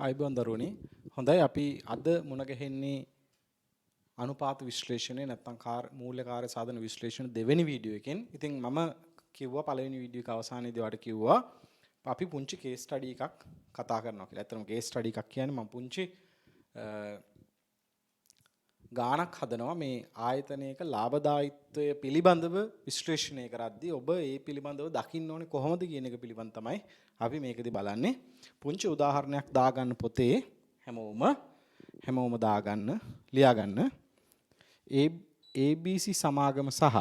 අයිබෝන් දරුවනි හොඳයි අපි අද මුණ ගැහෙන්නේ අනුපාත විශ්ලේෂණය නැත්නම් මූල්‍ය කාර්ය සාධන විශ්ලේෂණ දෙවෙනි වීඩියෝ එකෙන්. ඉතින් මම කිව්වා පළවෙනි වීඩියෝ එක අවසානයේදී ඔයාලට කිව්වා අපි පුංචි කේස් ස්ටඩි එකක් කතා කරනවා කියලා. ඇත්තටම කේස් ස්ටඩි එකක් කියන්නේ මම පුංචි ගානක් හදනවා මේ ආයතනයක ලාභදායීත්වය පිළිබඳව විශ්ලේෂණය කරද්දී ඔබ ඒ පිළිබඳව දකින්න ඕනේ කොහොමද කියන එක පිළිබඳ තමයි අපි මේකදී බලන්නේ. පුංචි උදාහරණයක් දාගන්න පොතේ හැමෝම දාගන්න ලියාගන්න. ABC සමාගම සහ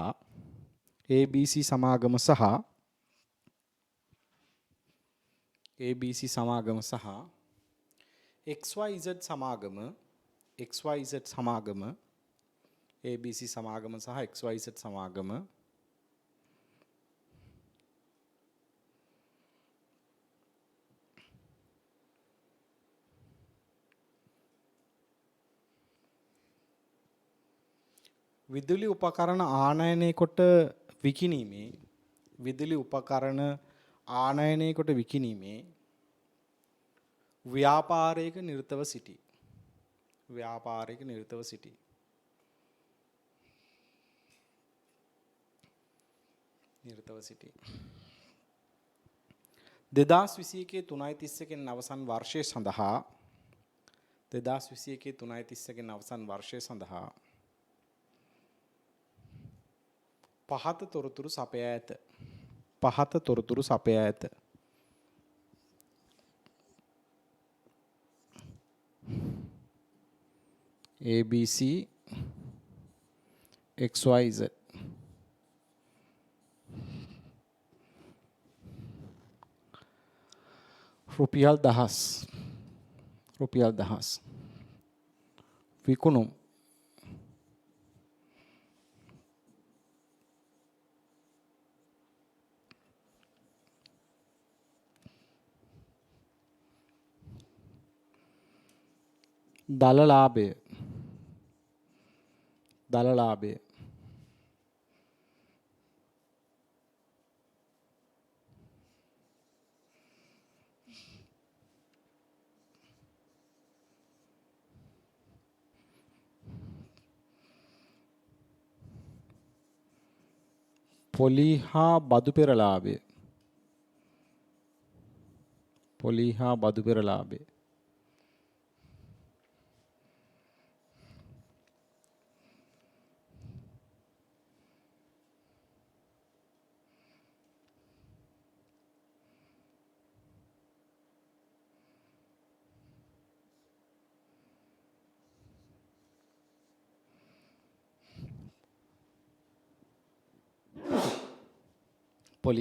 XYZ සමාගම ABC සමාගම සහ XYZ සමාගම විදුලි උපකරණ ආනයනය කොට විකිණීමේ ව්‍යාපාරයක නිරතව සිටි. දෙදස් 21 අවසන් වර්ෂය සඳහා පහත තොරතුරු සපයා ඇත. ABC XYZ රුපියල් 1000 විකුණුම් දල ලාභය පොලි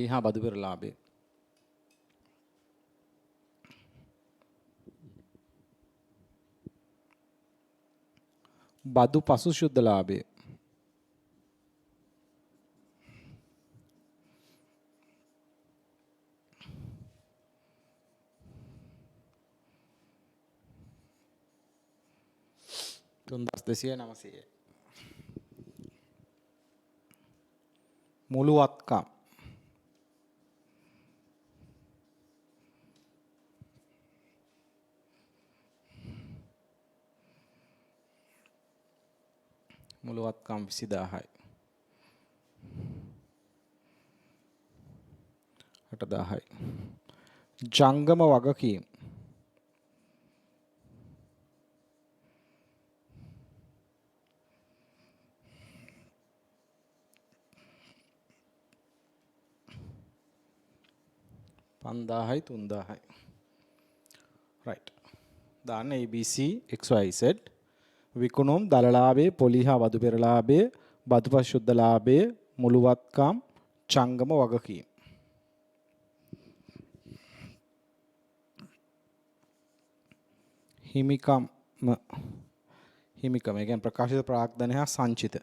හා බදු පෙර ලාභය බදු පසු ශුද්ධ ලාභය මුළුවත්කම් මුළුවත්කම් 20000යි 8000යි ජංගම වගකීම් පන්දාහයි 3000යි right දාන්න ABC XYZ විකුණුම් දල ලාභය පොලි හා බදු පෙර ලාභය බදු පසු ශුද්ධ ලාභය මුළුවත්කම් ජංගම වගකීම් හිමිකම් ඒ කියන්නේ ප්‍රකාශිත ප්‍රාග්ධනය හා සංචිත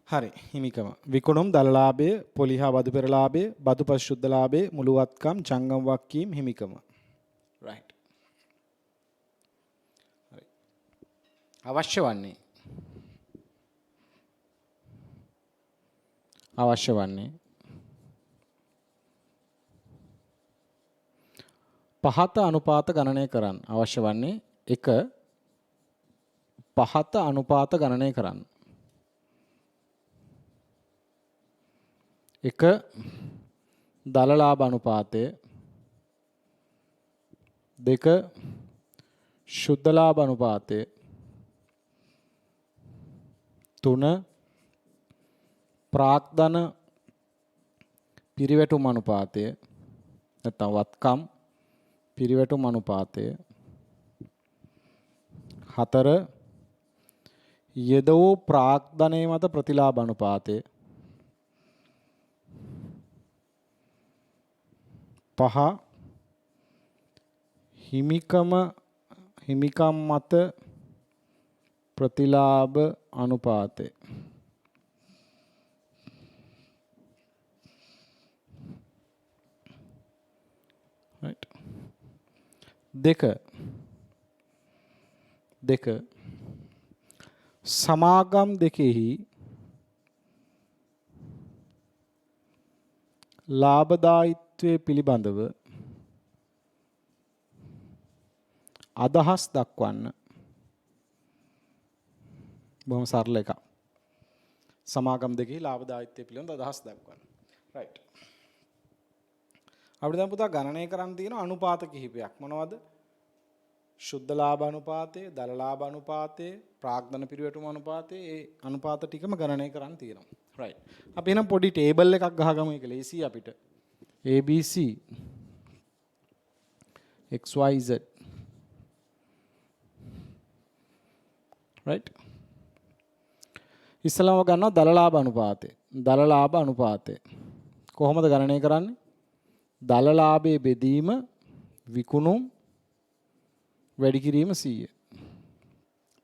හරි හිමිකම විකුණුම් දලලාභය පොලිහා බදු පෙරලාභය බදු පරිශුද්ධලාභය මුළුවත්කම් ජංගම වක්කීම් හිමිකම right හරි අවශ්‍ය වන්නේ පහත අනුපාත ගණනය කරන්න අවශ්‍ය වන්නේ 1 පහත අනුපාත ගණනය කරන්න 1 දල ලාභ අනුපාතය 2 ශුද්ධ ලාභ අනුපාතය 3 ප්‍රාග්ධන පිරිවැටුම් අනුපාතය නැත්නම් වත්කම් පිරිවැටුම් අනුපාතය 4 යෙදවූ ප්‍රාග්ධනයේ මත ප්‍රතිලාභ අනුපාතය 5 හිමිකම් මත ප්‍රතිලාභ අනුපාතය right දෙක සමාගම් දෙකෙහි ලාභදායීත්වයේ පිළිබඳව අදහස් දක්වන්න බොහොම සරල එකක් සමාගම් දෙකෙහි ලාභදායීත්වයේ පිළිබඳව අදහස් දක්වන්න right අපිට දැන් පුතා ගණනය කරන්න තියෙන අනුපාත කිහිපයක් මොනවද ශුද්ධ ලාභ අනුපාතය දල ලාභ අනුපාතය ප්‍රාග්ධන පිරිවැටුම් අනුපාතය ඒ අනුපාත ටිකම ගණනය කරන්න තියෙනවා right අපි එහෙනම් පොඩි ටේබල් එකක් ගහගමු ඒක ලේසි අපිට ABC XYZ right ඉස්සලාම ගන්නවා දල ලාභ අනුපාතය කොහොමද ගණනය කරන්නේ දල ලාභයේ බෙදීම විකුණුම් වැඩි කිරීම 100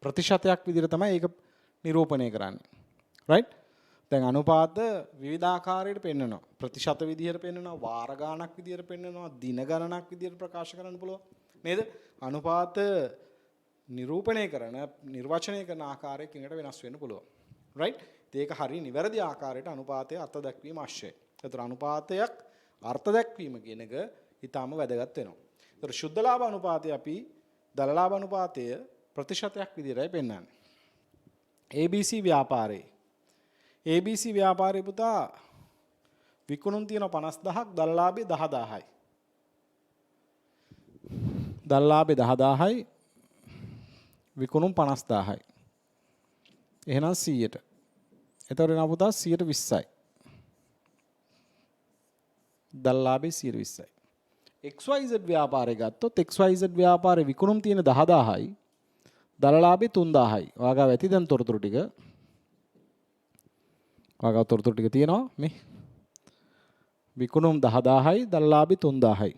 ප්‍රතිශතයක් විදිහට තමයි ඒක නිරූපණය කරන්නේ right දැන් අනුපාත විවිධාකාරයට පෙන්වනවා ප්‍රතිශත විදිහට පෙන්වනවා වාර ගණනක් විදිහට පෙන්වනවා දින ගණනක් විදිහට ප්‍රකාශ කරන්න පුළුවන් නේද අනුපාත නිරූපණය කරන නිර්වචනය කරන ආකාරයකින් එකට වෙනස් වෙන්න පුළුවන් right ඒක හරිය නිවැරදි ආකාරයට අනුපාතයේ අර්ථ දැක්වීම අවශ්‍යයි ඒතර අනුපාතයක් අර්ථ දැක්වීම කියන එක ඊටාම වැදගත් වෙනවා ඒතර ශුද්ධ ලාභ අනුපාතය අපි දල ලාභ අනුපාතය ප්‍රතිශතයක් විදිහටයි පෙන්වන්නේ ABC ව්‍යාපාරයේ පුතා විකුණුම් තියෙන 50000ක් දල ලාභේ 10000යි දල ලාභේ 10000යි විකුණුම් 50000යි එහෙනම් 100ට එතකොට එනවා පුතා 120යි දල ලාභේ 120යි XYZ ව්‍යාපාරය ගත්තොත් XYZ ව්‍යාපාරේ විකුණුම් තියෙන 10000යි දල ලාභේ 3000යි. ඔයාගාව ඇති දැන් තොරතුරු ටික. ඔයාගාව තොරතුරු ටික තියෙනවා මේ. විකුණුම් 10000යි දල ලාභේ 3000යි.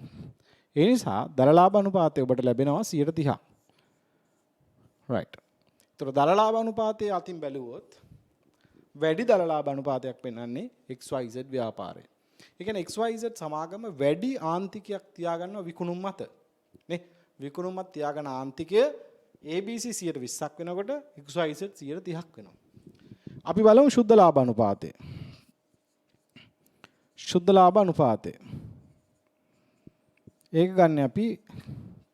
ඒ නිසා දල ලාභ අනුපාතය ඔබට ලැබෙනවා 130ක්. right. ඒතර දල ලාභ අනුපාතයේ අතින් බැලුවොත් වැඩි දල ලාභ අනුපාතයක් පෙන්වන්නේ XYZ ව්‍යාපාරය. ඒ කියන්නේ XYZ සමාගම වැඩි ආන්තිකයක් තියාගන්නවා විකුණුම් මත. නේ? විකුණුම් මත තියාගන්න ආන්තිකය ABC 120ක් වෙනකොට XYZ 130ක් වෙනවා. අපි බලමු ශුද්ධ ලාභ අනුපාතය. ශුද්ධ ලාභ අනුපාතය. ඒක ගන්න අපි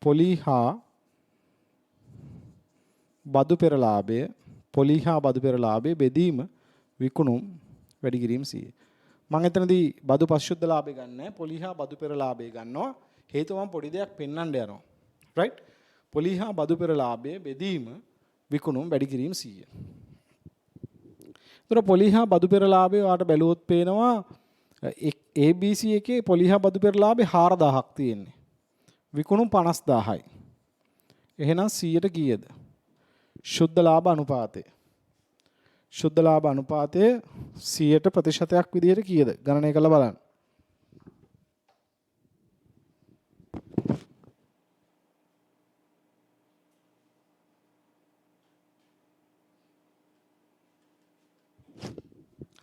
පොලිහා බදු පෙර ලාභය බෙදීම විකුණුම් වැඩි කිරීම 100. මම එතනදී බදු පරිශුද්ධ ලාභය ගන්න නැහැ. පොලිහා බදු පෙර ලාභය ගන්නවා. හේතුව මම පොඩි දෙයක් පෙන්වන්න යනවා. right? පොලිහා බදු පෙර ලාභය බෙදීම විකුණුම් වැඩි කිරීම 100. ඒතර පොලිහා බදු පෙර ලාභය ඔයාලට බැලුවොත් පේනවා ABC එකේ පොලිහා බදු පෙර ලාභය 4000ක් තියෙන්නේ. විකුණුම් 50000යි. එහෙනම් 100ට කීයද? ශුද්ධ ලාභ අනුපාතය. ශුද්ධ ලාභ අනුපාතය 100ට ප්‍රතිශතයක් විදිහට කීයද? ගණනය කරලා බලන්න.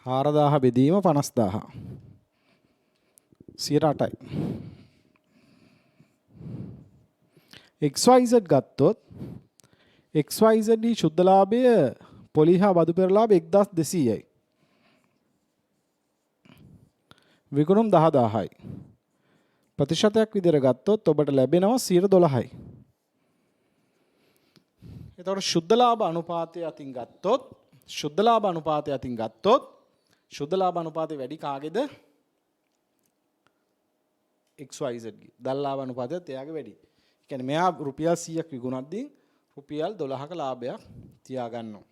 4000 බෙදීම 50000 108යි. XYZ ගත්තොත් XYZ දී ශුද්ධ ලාභය පොලි හා බදු පෙර ලාභ 1200යි. විකුණුම් 10000යි. ප්‍රතිශතයක් විදිහට ගත්තොත් ඔබට ලැබෙනවා 12%යි. එතකොට ශුද්ධ ලාභ අනුපාතය අතින් ගත්තොත් ශුද්ධ ලාභ අනුපාතය වැඩි කාගේද? XYZ ගේ. දල් ලාභ අනුපාතයත් එයාගේ වැඩි. ඒ කියන්නේ මෙයා රුපියල් 100ක් විකුණද්දී රුපියල් 12ක ලාභයක් තියා ගන්නවා.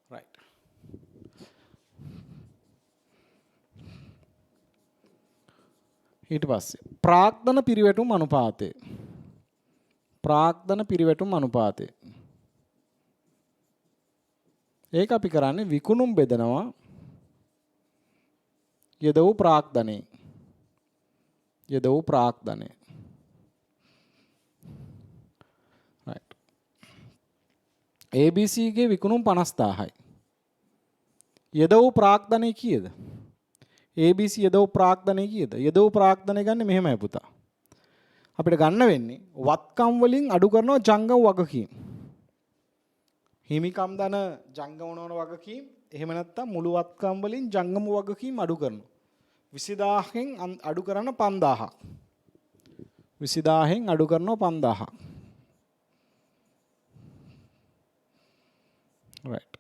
right. ඊට පස්සේ ප්‍රාග්ධන පිරිවැටුම් අනුපාතය. ඒක අපි කරන්නේ විකුණුම් බෙදනවා යෙද වූ ප්‍රාග්ධනය. right. ABC ගේ විකුණුම් 50000යි. යෙද වූ ප්‍රාග්ධනය කීයද? ABC යෙද වූ ප්‍රාග්ධනය කීයද? යෙද වූ ප්‍රාග්ධනය ගන්න මෙහෙමයි පුතා. අපිට ගන්න වෙන්නේ වත්කම් වලින් අඩු කරනවා ජංගම වගකීම්. හිමිකම් දන ජංගම නොවන වගකීම්. එහෙම නැත්නම් මුළු වත්කම් වලින් ජංගම වගකීම් අඩු කරනවා. 20000න් අඩු කරන 5000ක්. 20000න් අඩු කරනවා 5000ක්. right.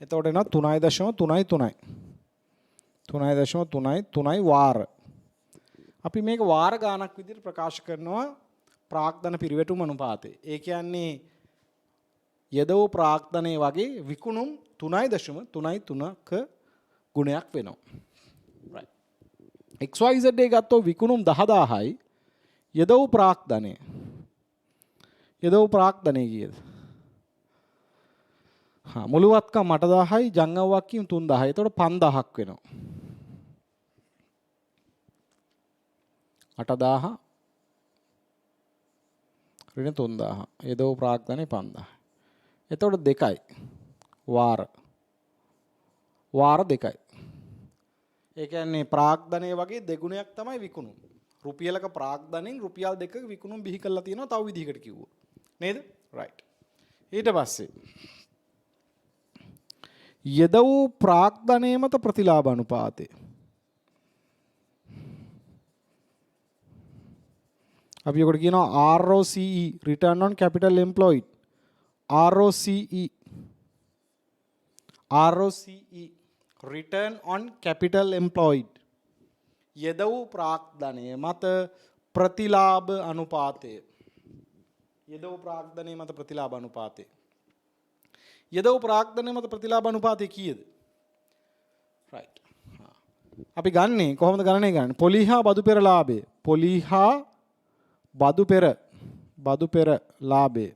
එතකොට එනවා 3.33 වාර. අපි මේක වාර ගානක් විදිහට ප්‍රකාශ කරනවා ප්‍රාග්ධන පිරිවැටුම් අනුපාතය. ඒ කියන්නේ යෙදවූ ප්‍රාග්ධනයේ වගේ විකුණුම් 3.33ක ගුණයක් වෙනවා. right. XYZ එක ගත්තොත් විකුණුම් 10000යි යෙදවූ ප්‍රාග්ධනය කීයද? මුළුවත්කම් 8000යි ජංගම වගකීම් 3000යි. එතකොට 5000ක් වෙනවා. 8000 ඍණ 3000. යෙදවූ ප්‍රාග්ධනය 5000. එතකොට 2යි. වාර 2යි. ඒ කියන්නේ ප්‍රාග්ධනය වගේ දෙගුණයක් තමයි විකුණුම්. රුපියලක ප්‍රාග්ධනෙන් රුපියල් 2ක විකුණුම් බිහි කරලා තියෙනවා තව විදිහකට කිව්වොත්. නේද? right. ඊට පස්සේ යෙද වූ ප්‍රාග්ධනය මත ප්‍රතිලාභ අනුපාතය. අපි ඔකට කියනවා ROCE return on capital employed. ROCE return on capital employed. යෙද වූ ප්‍රාග්ධනය මත ප්‍රතිලාභ අනුපාතය. යෙද වූ ප්‍රාග්ධනය මත ප්‍රතිලාභ අනුපාතය. යෙද වූ ප්‍රාග්ධනය මත ප්‍රතිලාභ අනුපාතය කීයද? right. අපි ගන්නේ කොහොමද ගණනය ගන්නේ? පොලි හා බදු පෙර ලාභය. පොලි හා බදු පෙර ලාභය.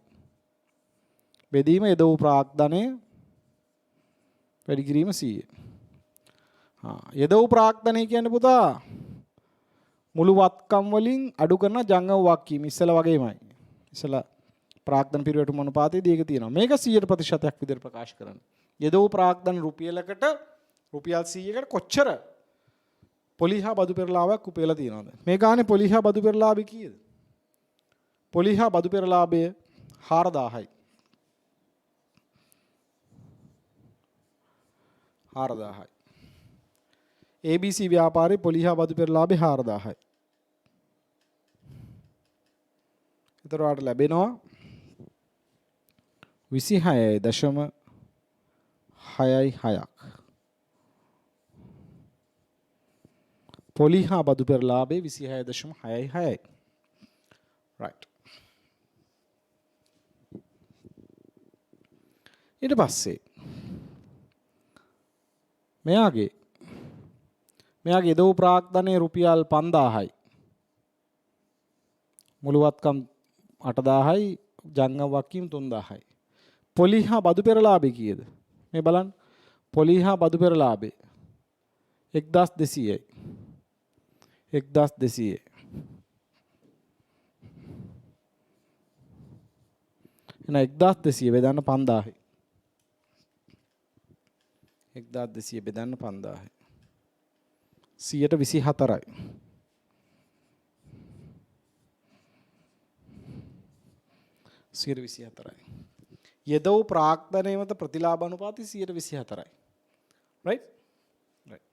බෙදීම යෙද වූ ප්‍රාග්ධනය වැඩි කිරීම 100. යෙද වූ ප්‍රාග්ධනය කියන්නේ පුතා මුළු වත්කම් වලින් අඩු කරන ජංගම වගකීම් ඉස්සලා වගේමයි. ඉස්සලා ප්‍රාග්ධන පිරිවැටුම් අනුපාතයේදී ඒක තියෙනවා. මේක 100%ක් විදිහට ප්‍රකාශ කරන්න. යෙද වූ ප්‍රාග්ධන රුපියලකට රුපියල් 100කට කොච්චර පොලි හා බදු පෙර ලාභයක් උපයලා තියෙනවද? මේ ගානේ පොලි හා බදු පෙර ලාභය කීයද? පොලි හා බදු පෙර ලාභය 4000යි. 4000යි. ABC ව්‍යාපාරේ පොලි හා බදු පෙර ලාභය 4000යි. ඒතර ඔයාලට ලැබෙනවා 26.66ක්. පොලි හා බදු පෙර ලාභය 26.66යි. right. ඊට පස්සේ මෙයාගේ යෙද වූ ප්‍රාග්ධනය රුපියල් 5000යි. මුළුවත්කම් 8000යි ජංගම වගකීම් 3000යි. පොලි හා බදු පෙර ලාභය කීයද? මේ බලන්න. පොලි හා බදු පෙර ලාභය. 1200යි 1200යි එහෙනම් 1200 බෙදන්න 5000යි 1200 බෙදන්න 5000යි 124යි 124යි යෙදවූ ප්‍රාග්ධනය මත ප්‍රතිලාභ අනුපාතය 124යි right right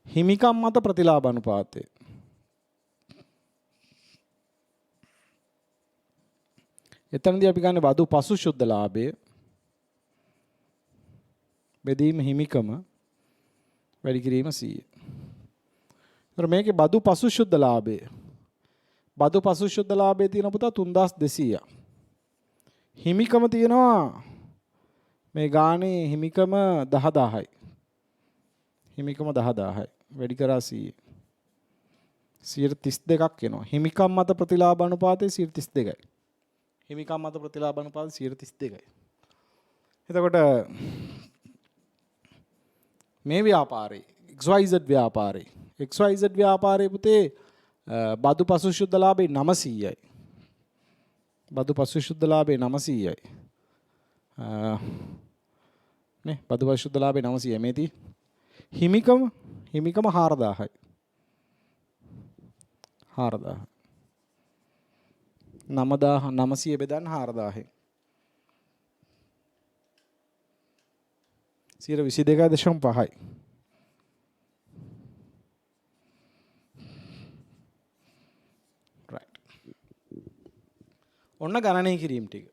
හිමිකම් මත ප්‍රතිලාභ අනුපාතය එතනදී අපි ගන්න බදු පසු ශුද්ධ ලාභය බෙදීම හිමිකම වැඩි කිරීම 100. ඒතර මේකේ බදු පසු ශුද්ධ ලාභය බදු පසු ශුද්ධ ලාභයේ තියෙන පුතා 3200ක්. හිමිකම තියෙනවා මේ ගානේ හිමිකම 10000යි. හිමිකම 10000යි. වැඩි කරා 100. 132ක් එනවා. හිමිකම් මත ප්‍රතිලාභ අනුපාතය 132යි. හිමිකම් මත ප්‍රතිලාභ අනුපාතය 132යි. එතකොට මේ ව්‍යාපාරේ XYZ ව්‍යාපාරේ XYZ ව්‍යාපාරේ පුතේ බදු පසු ශුද්ධ ලාභේ 900යි. බදු පසු ශුද්ධ ලාභේ 900යි. නේ බදු පසු ශුද්ධ ලාභේ 900යි මේටි. හිමිකම 4000යි. 4000. 900 බෙදන්න 4000යි. 22.5යි. right. ඔන්න ගණනය කිරීම ටික.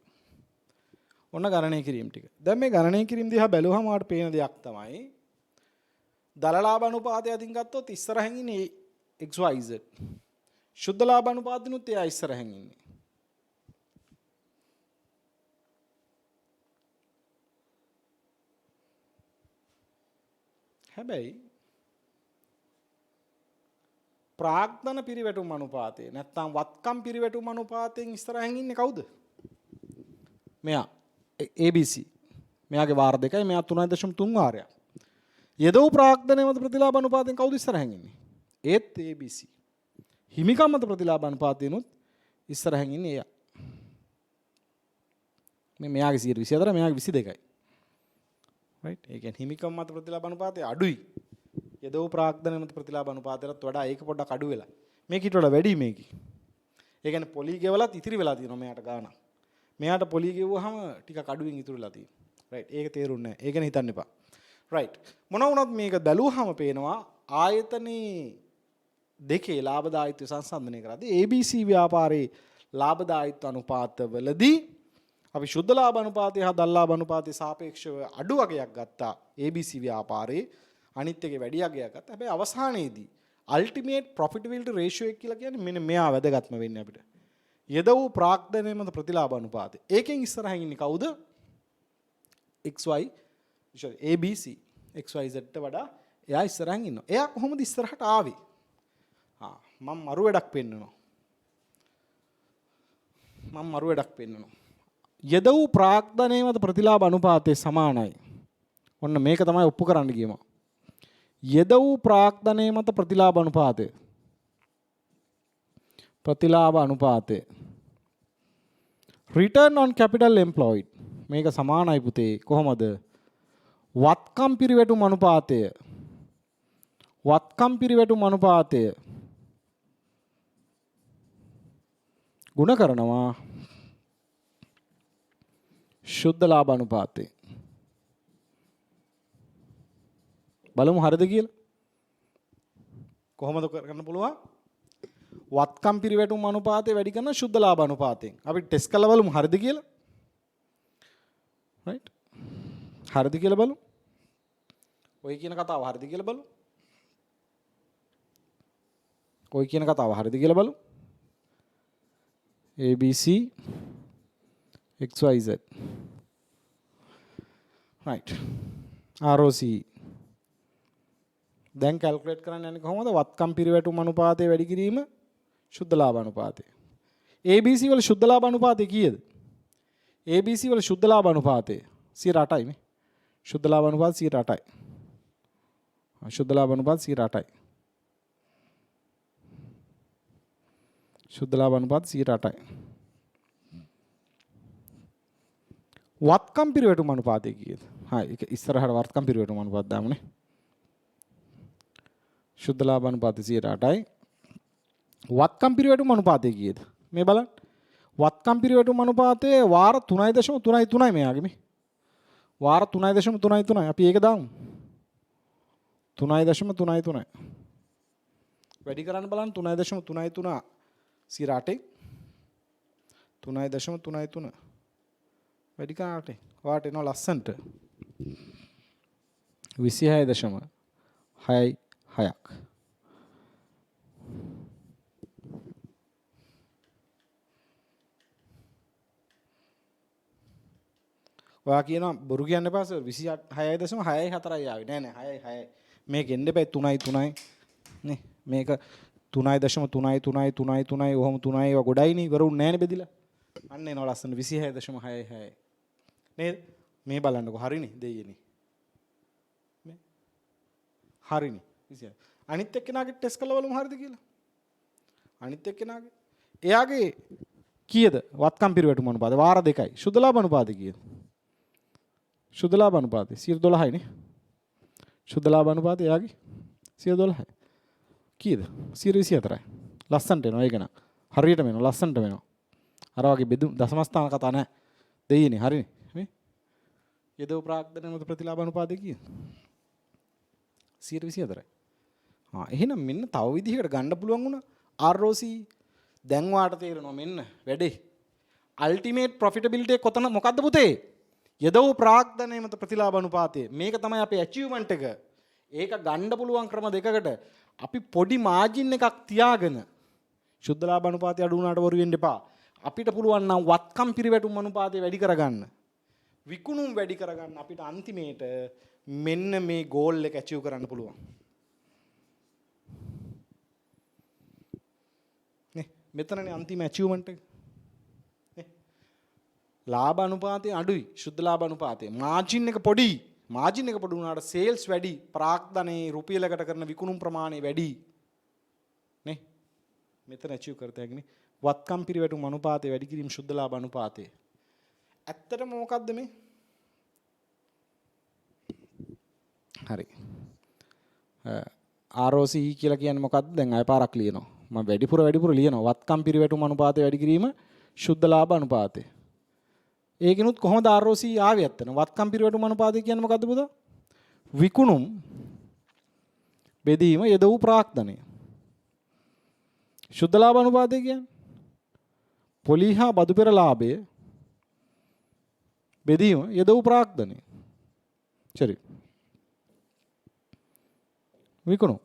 ඔන්න ගණනය කිරීම ටික. දැන් මේ ගණනය කිරීම දිහා බැලුවම ඔයාලට පේන දෙයක් තමයි දල ලාභ අනුපාතය අතින් ගත්තොත් ඉස්සරහින් ඉන්නේ XYZ. ශුද්ධ ලාභ අනුපාතනුත් එයා ඉස්සරහින් ඉන්නේ. හැබැයි ප්‍රාග්ධන පිරිවැටුම් අනුපාතය නැත්නම් වත්කම් පිරිවැටුම් අනුපාතයෙන් ඉස්සරහින් ඉන්නේ කවුද? මෙයා ABC. මෙයාගේ වාර දෙකයි මෙයා 3.3 වාරයක්. යෙදවූ ප්‍රාග්ධනය මත ප්‍රතිලාභ අනුපාතයෙන් කවුද ඉස්සරහින් ඉන්නේ? ඒත් ABC. හිමිකම් මත ප්‍රතිලාභ අනුපාතයෙන්ුත් ඉස්සරහින් ඉන්නේ එයා. මෙයාගේ 124 මෙයාගේ 22යි. right ඒ කියන්නේ හිමිකම් මත ප්‍රතිලාභ අනුපාතය අඩුයි. යෙදවූ ප්‍රාග්ධන මත ප්‍රතිලාභ අනුපාතයටත් වඩා ඒක පොඩ්ඩක් අඩු වෙලා. මේක ඊට වඩා වැඩි මේකේ. ඒ කියන්නේ පොලි ගෙවලත් ඉතිරි වෙලා තියෙනවා මෙයාට ගාණක්. මෙයාට පොලි ගෙවුවාම ටිකක් අඩුවෙන් ඉතුරු වෙලා තියෙනවා. right ඒක තේරුන්නේ නැහැ. ඒක ගැන හිතන්න එපා. right මොන වුණත් මේක බැලුවාම පේනවා ආයතනයේ දෙකේ ලාභදායීත්වය සංසන්දනය කරද්දී ABC ව්‍යාපාරයේ ලාභදායීත්ව අනුපාතවලදී අපි ශුද්ධ ලාභ අනුපාතය හා දල් ලාභ අනුපාතයේ සාපේක්ෂව අඩු වගයක් ගත්තා ABC ව්‍යාපාරයේ අනිත් එකේ වැඩි වගයක් ගත්තා. හැබැයි අවසානයේදී ultimate profitability ratio එක කියලා කියන්නේ මෙන්න මෙයා වැදගත්ම වෙන්නේ අපිට. යෙදවූ ප්‍රාග්ධනය මත ප්‍රතිලාභ අනුපාතය. ඒකෙන් ඉස්සරහින් ඉන්නේ කවුද? ABC XYZ ට වඩා එයා ඉස්සරහින් ඉන්නවා. එයා කොහොමද ඉස්සරහට ආවේ? මම මරු වැඩක් පෙන්නනවා. යෙදවූ ප්‍රාග්ධනය මත ප්‍රතිලාභ අනුපාතය සමානයි. ඔන්න මේක තමයි ඔප්පු කරන්න ගියම. යෙදවූ ප්‍රාග්ධනය මත ප්‍රතිලාභ අනුපාතය. Return on capital employed. මේක සමානයි පුතේ. කොහොමද? වත්කම් පිරිවැටුම් අනුපාතය ගුණ කරනවා ශුද්ධ ලාභ අනුපාතය. බලමු හරිද කියලා. කොහොමද කරන්න පුළුවන්? වත්කම් පිරිවැටුම් අනුපාතය වැඩි කරන ශුද්ධ ලාභ අනුපාතයෙන්. අපි ටෙස්ට් කරලා බලමු හරිද කියලා. right? හරිද කියලා බලමු. ඔය කියන කතාව හරිද කියලා බලමු. ABC XYZ. right. ROC. දැන් කැල්කුලේට් කරන්න යන්නේ කොහොමද? වත්කම් පිරිවැටුම් අනුපාතය වැඩි කිරීම ශුද්ධ ලාභ අනුපාතය. ABC වල ශුද්ධ ලාභ අනුපාතය කීයද? ABC වල ශුද්ධ ලාභ අනුපාතය 8%යි නේ. ශුද්ධ ලාභ අනුපාතය 8%යි. ශුද්ධ ලාභ අනුපාතය 8%යි. ශුද්ධ ලාභ අනුපාතය 8%යි. වත්කම් පිරිවැටුම් අනුපාතය කීයද? හා ඒක ඉස්සරහට වත්කම් පිරිවැටුම් අනුපාතය දාමුනේ. ශුද්ධ ලාභ අනුපාතය 8%යි. වත්කම් පිරිවැටුම් අනුපාතය කීයද? මේ බලන්න. වත්කම් පිරිවැටුම් අනුපාතයේ වාර 3.33යි මෙයාගේ මේ. වාර 3.33යි. අපි ඒක දාමු. 3.33. වැඩි කරන්න බලන්න 3.33 8යි. 3.33 වැඩි කරාට වාට එනවා ලස්සන්ට 26.66ක්. ඔයා කියනවා බොරු කියන්න එපා සර් 26.64යි ආවේ නෑ නෑ 6යි මේක එන්න එපා 3යි නේ මේක 3.3 ඔහොම 3යි ඒවා ගොඩයි නේ ඉවරුන් නෑනේ බෙදිලා අන්න එනවා ලස්සන 26.66 නේද මේ බලන්නකෝ හරිනේ දෙයියනේ මේ හරිනේ 26 අනිත් එක්කෙනාගේ ටෙස්ට් කරලා බලමු හරිද කියලා අනිත් එක්කෙනාගේ එයාගේ කීයද වත්කම් පිරිවැටුම් අනුපාතය වාර 2යි ශුද්ධ ලාභ අනුපාතය කීයද ශුද්ධ ලාභ අනුපාතය 12යි නේ ශුද්ධ ලාභ අනුපාතය එයාගේ 12යි කීයද 24යි ලස්සන්ට එනවා ඒක න හරියටම එනවා ලස්සන්ට වෙනවා අර වගේ බෙදුම් දශමස්ථාන කතා නැහැ දෙයියනේ හරිනේ මේ යදෝ ප්‍රාග්ධන මත ප්‍රතිලාභ අනුපාතය කීයද 24යි එහෙනම් මෙන්න තව විදිහකට ගන්න පුළුවන් වුණා ROC දැන් වාට තේරෙනවා මෙන්න වැඩේ අල්ටිමේට් ප්‍රොෆිටබිලිටි කොතන මොකද්ද පුතේ යදෝ ප්‍රාග්ධනයේ මත ප්‍රතිලාභ අනුපාතය මේක තමයි අපේ ඇචීව්මන්ට් එක ඒක ගන්න පුළුවන් ක්‍රම දෙකකට අපි පොඩි මාජින් එකක් තියාගෙන ශුද්ධ ලාභ අනුපාතය අඩු වුණාට වරු වෙන්න එපා අපිට පුළුවන් නම් වත්කම් පිරිවැටුම් අනුපාතය වැඩි කරගන්න විකුණුම් වැඩි කරගන්න අපිට අන්තිමේට මෙන්න මේ ගෝල් එක ඇචීව් කරන්න පුළුවන් නේ මෙතනනේ අන්තිම ඇචීව්මන්ට් එක නේ ලාභ අනුපාතය අඩුයි ශුද්ධ ලාභ අනුපාතය මාජින් එක පොඩි වුණාට සේල්ස් වැඩි ප්‍රාග්ධනයේ රුපියලකට කරන විකුණුම් ප්‍රමාණය වැඩි නේ මෙතන ඇචීව් කරත හැකිනේ වත්කම් පිරිවැටුම් අනුපාතය වැඩි කිරීම ශුද්ධ ලාභ අනුපාතය ඇත්තටම මොකද්ද මේ හරි ROC කියලා කියන්නේ මොකද්ද දැන් අය පාරක් ලියනවා මම වැඩිපුර ලියනවා වත්කම් පිරිවැටුම් අනුපාතය වැඩි කිරීම ශුද්ධ ලාභ අනුපාතය ඒකිනුත් කොහොමද ROC ආවේ ඇත්තන වත්කම් පිරිවැටුම් අනුපාතය කියන්නේ මොකද්ද පුතා විකුණුම් බෙදීම යදවූ ප්‍රාග්ධනය ශුද්ධ ලාභ අනුපාතය කියන්නේ පොලි හා බදු පෙර ලාභය බෙදීම යදවූ ප්‍රාග්ධනය හරි විකුණුම්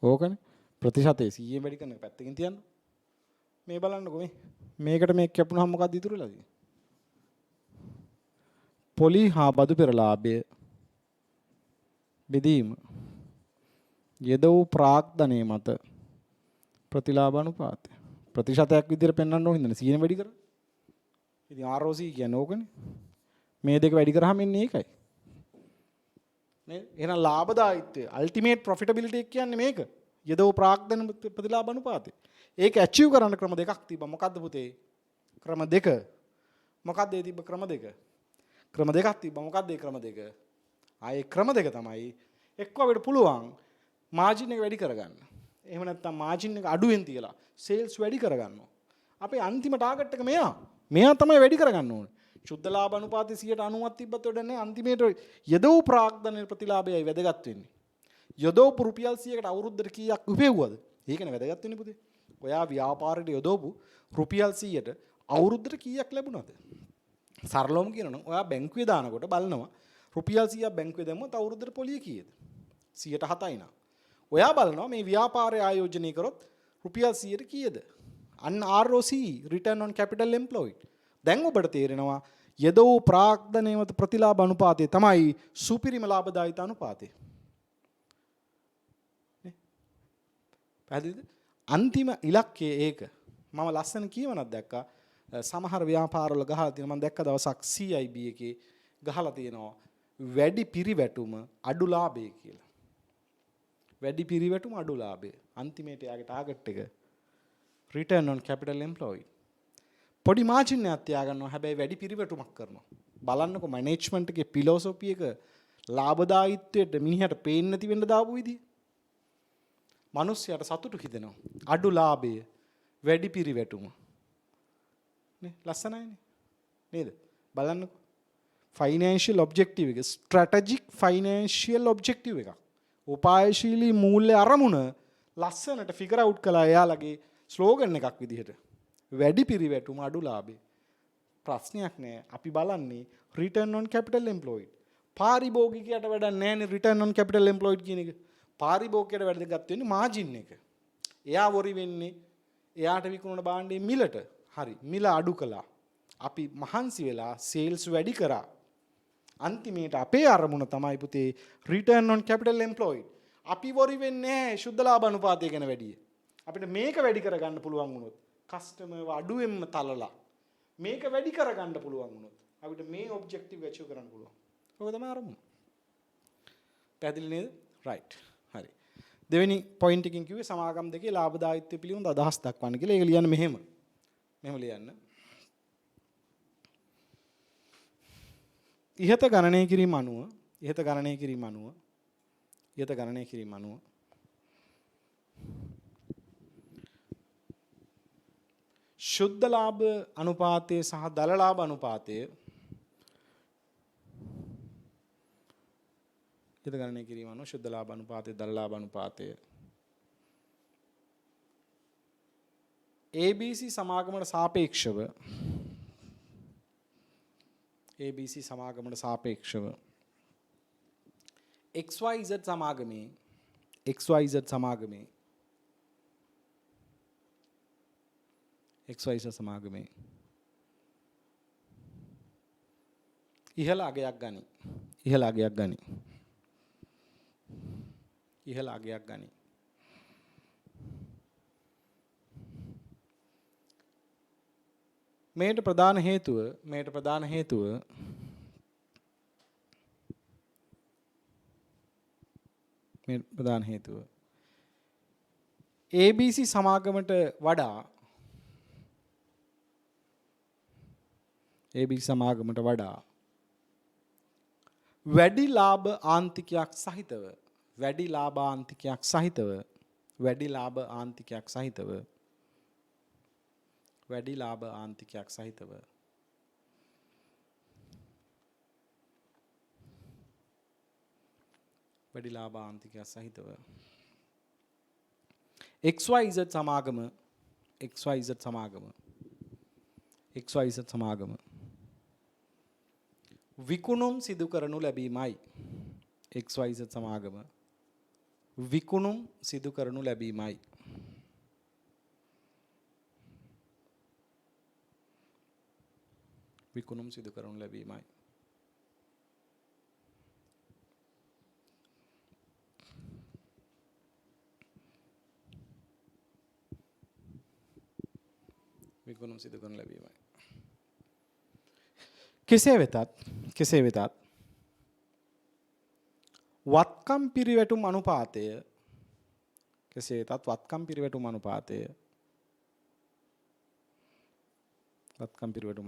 ඕකනේ ප්‍රතිශතය 100 වැඩි කරන පැත්තකින් තියන්න මේ බලන්නකෝ මේකට මේක කැපුණාම මොකක්ද ඉතුරු වෙලා තියෙන්නේ පොලි හා බදු පෙර ලාභය බෙදීම යදවූ ප්‍රාග්ධනය මත ප්‍රතිලාභ අනුපාතය ප්‍රතිශතයක් විදිහට පෙන්වන්න ඕන හින්දානේ 100 වැඩි කරා. ඉතින් ROC කියන්නේ ඕකනේ. මේ දෙක වැඩි කරාම එන්නේ ඒකයි. නේද? එහෙනම් ලාභදායීත්වය අල්ටිමේට් ප්‍රොෆිටබිලිටි කියන්නේ මේක. යදෝ ප්‍රාග්ධන ප්‍රතිලාභ අනුපාතය. ඒක ඇචීව් කරන්න ක්‍රම දෙකක් තිබ්බා. මොකද්ද පුතේ? ක්‍රම දෙක. මොකද්ද ඒ තිබ්බ ක්‍රම දෙක? ක්‍රම දෙකක් තිබ්බා. මොකද්ද ඒ ක්‍රම දෙක? ආයේ ක්‍රම දෙක තමයි එක්ක අපිට පුළුවන් මාජින් එක වැඩි කරගන්න. එහෙම නැත්නම් මාජින් එක අඩුවෙන් තියලා සේල්ස් වැඩි කරගන්නවා. අපේ අන්තිම ටාගට් එක මෙයා. මෙයා තමයි වැඩි කරගන්න ඕනේ. ශුද්ධ ලාභ අනුපාතය 90ක් තිබ්බත් වැඩ නැහැ. අන්තිමේට යදෝ ප්‍රාග්ධන ප්‍රතිලාභයයි වැදගත් වෙන්නේ. යදෝපු රුපියල් 100කට අවුරුද්දට කීයක් උපයවුවද? ඒකනේ වැදගත් වෙන්නේ පුතේ. ඔයා ව්‍යාපාරයට යදෝපු රුපියල් 100ට අවුරුද්දට කීයක් ලැබුණාද? සරලවම කියනනම් ඔයා බැංකුවේ දානකොට බලනවා රුපියල් 100ක් බැංකුවේ දැම්මොත් අවුරුද්දට පොලිය කීයද? 107යි නා. ඔයා බලනවා මේ ව්‍යාපාරය ආයෝජනය කරොත් රුපියල් 100ට කීයද? අන්න ROC return on capital employed. දැන් ඔබට තේරෙනවා යදෝ ප්‍රාග්ධනයේ මත ප්‍රතිලාභ අනුපාතය තමයි සුපිරිම ලාභදායීතා අනුපාතය. නේ? පැහැදිලිද? අන්තිම ඉලක්කය ඒක. මම ලස්සන කියවනක් දැක්කා. සමහර ව්‍යාපාරවල ගහලා තියෙනවා. මම දැක්ක දවසක් CIB එකේ ගහලා තියෙනවා වැඩි පිරිවැටුම අඩු ලාභය කියලා. වැඩි පිරිවැටුම අඩු ලාභය. අන්තිමේට යාගේ ටාගට් එක return on capital employed. පොඩි මාජින් එකක් තියාගන්නවා. හැබැයි වැඩි පිරිවැටුමක් කරනවා. බලන්නකො මැනේජ්මන්ට් එකේ ෆිලොසොෆි එක ලාභදායීත්වයට මිනිහට පේන්නේ නැති වෙන්න දාපු විදිය. මිනිස්සයාට සතුටු හිතෙනවා. අඩු ලාභය වැඩි පිරිවැටුම. නේ ලස්සනයිනේ. නේද? බලන්නකො. ෆයිනෑන්ෂියල් ඔබ්ජෙක්ටිව් එක ස්ට්‍රැටජික් ෆයිනෑන්ෂියල් ඔබ්ජෙක්ටිව් එකක්. උපායශීලී මූල්‍ය අරමුණ ලස්සනට ෆිගර් අවුට් කළා එයාලගේ ස්ලෝගන් එකක් විදිහට. වැඩි පිරිවැටුම අඩු ලාභය. ප්‍රශ්නයක් නෑ. අපි බලන්නේ return on capital employed. පාරිභෝගිකයට වැඩක් නෑනේ return on capital employed කියන එක. පාරිභෝගිකයට වැඩගත් වෙන්නේ මාජින් එක. එයා වොරි වෙන්නේ එයාට විකුණන භාණ්ඩේ මිලට. හරි. මිල අඩු කළා. අපි මහන්සි වෙලා සේල්ස් වැඩි කරා. අන්තිමේට අපේ අරමුණ තමයි පුතේ return on capital employed. අපි වොරි වෙන්නේ නැහැ ශුද්ධ ලාභ අනුපාතය ගැන වැඩි. අපිට මේක වැඩි කරගන්න පුළුවන් වුණොත් කස්ටමර්ව අඩුවෙන්ම තලලා මේක වැඩි කරගන්න පුළුවන් වුණොත් අපිට මේ ඔබ්ජෙක්ටිව් ඇචීව් කරන්න පුළුවන්. ඔක තමයි අරමුණ. පැහැදිලි නේද? රයිට්. හරි. දෙවෙනි පොයින්ට් එකකින් කිව්වේ සමාගම් දෙකේ ලාභදායීත්වය පිළිබඳ අදහස් දක්වන්න කියලා. ඒක ලියන්න මෙහෙම. මෙහෙම ලියන්න. ඉහත ගණනය කිරීම අනුව ශුද්ධ ලාභ අනුපාතය සහ දල ලාභ අනුපාතය ඉහත ගණනය කිරීම අනුව ශුද්ධ ලාභ අනුපාතය දල ලාභ අනුපාතය ABC සමාගමට සාපේක්ෂව XYZ සමාගමේ ඉහළ අගයක් ගනි. මේට ප්‍රධාන හේතුව ABC සමාගමට වඩා වැඩි ලාභ ආන්තිකයක් සහිතව XYZ සමාගම විකුණුම් සිදු කරනු ලැබීමයි. XYZ සමාගම විකුණුම් සිදු කරනු ලැබීමයි. කෙසේ වෙතත් වත්කම් පිරිවැටුම්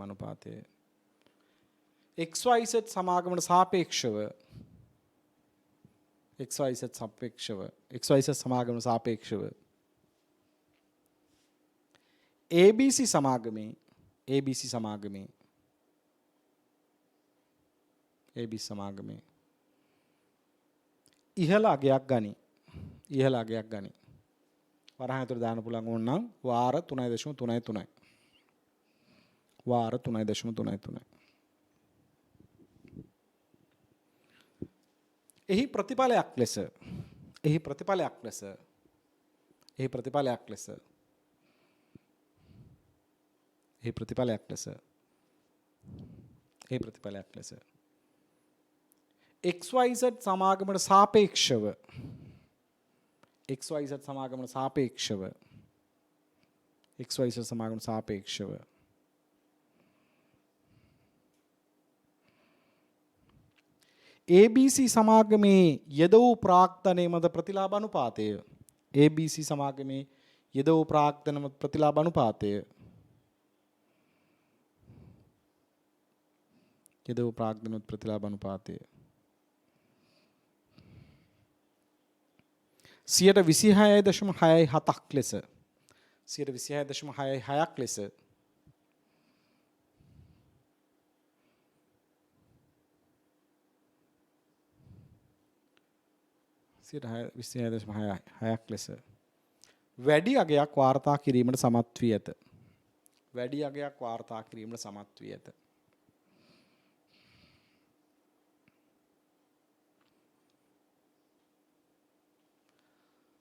අනුපාතය XYZ සමාගමට සාපේක්ෂව ABC සමාගමේ ඉහළ අගයක් ගනි. වරහන් ඇතුළේ දාන්න පුළුවන් ඕනනම් වාර 3.33. එහි ප්‍රතිඵලයක් ලෙස XYZ සමාගමට සාපේක්ෂව XYZ සමාගම සාපේක්ෂව ABC සමාගමේ යෙද වූ ප්‍රාක්තනයේ මත ප්‍රතිලාභ අනුපාතය ABC සමාගමේ යෙද වූ ප්‍රාක්තන මත ප්‍රතිලාභ අනුපාතය යෙද වූ ප්‍රාක්තන මත ප්‍රතිලාභ අනුපාතය 26.67ක් ලෙස 26.66ක් ලෙස 26.66ක් ලෙස වැඩි අගයක් වාර්තා කිරීමට සමත් වී ඇත. වැඩි අගයක් වාර්තා කිරීමට සමත් වී ඇත.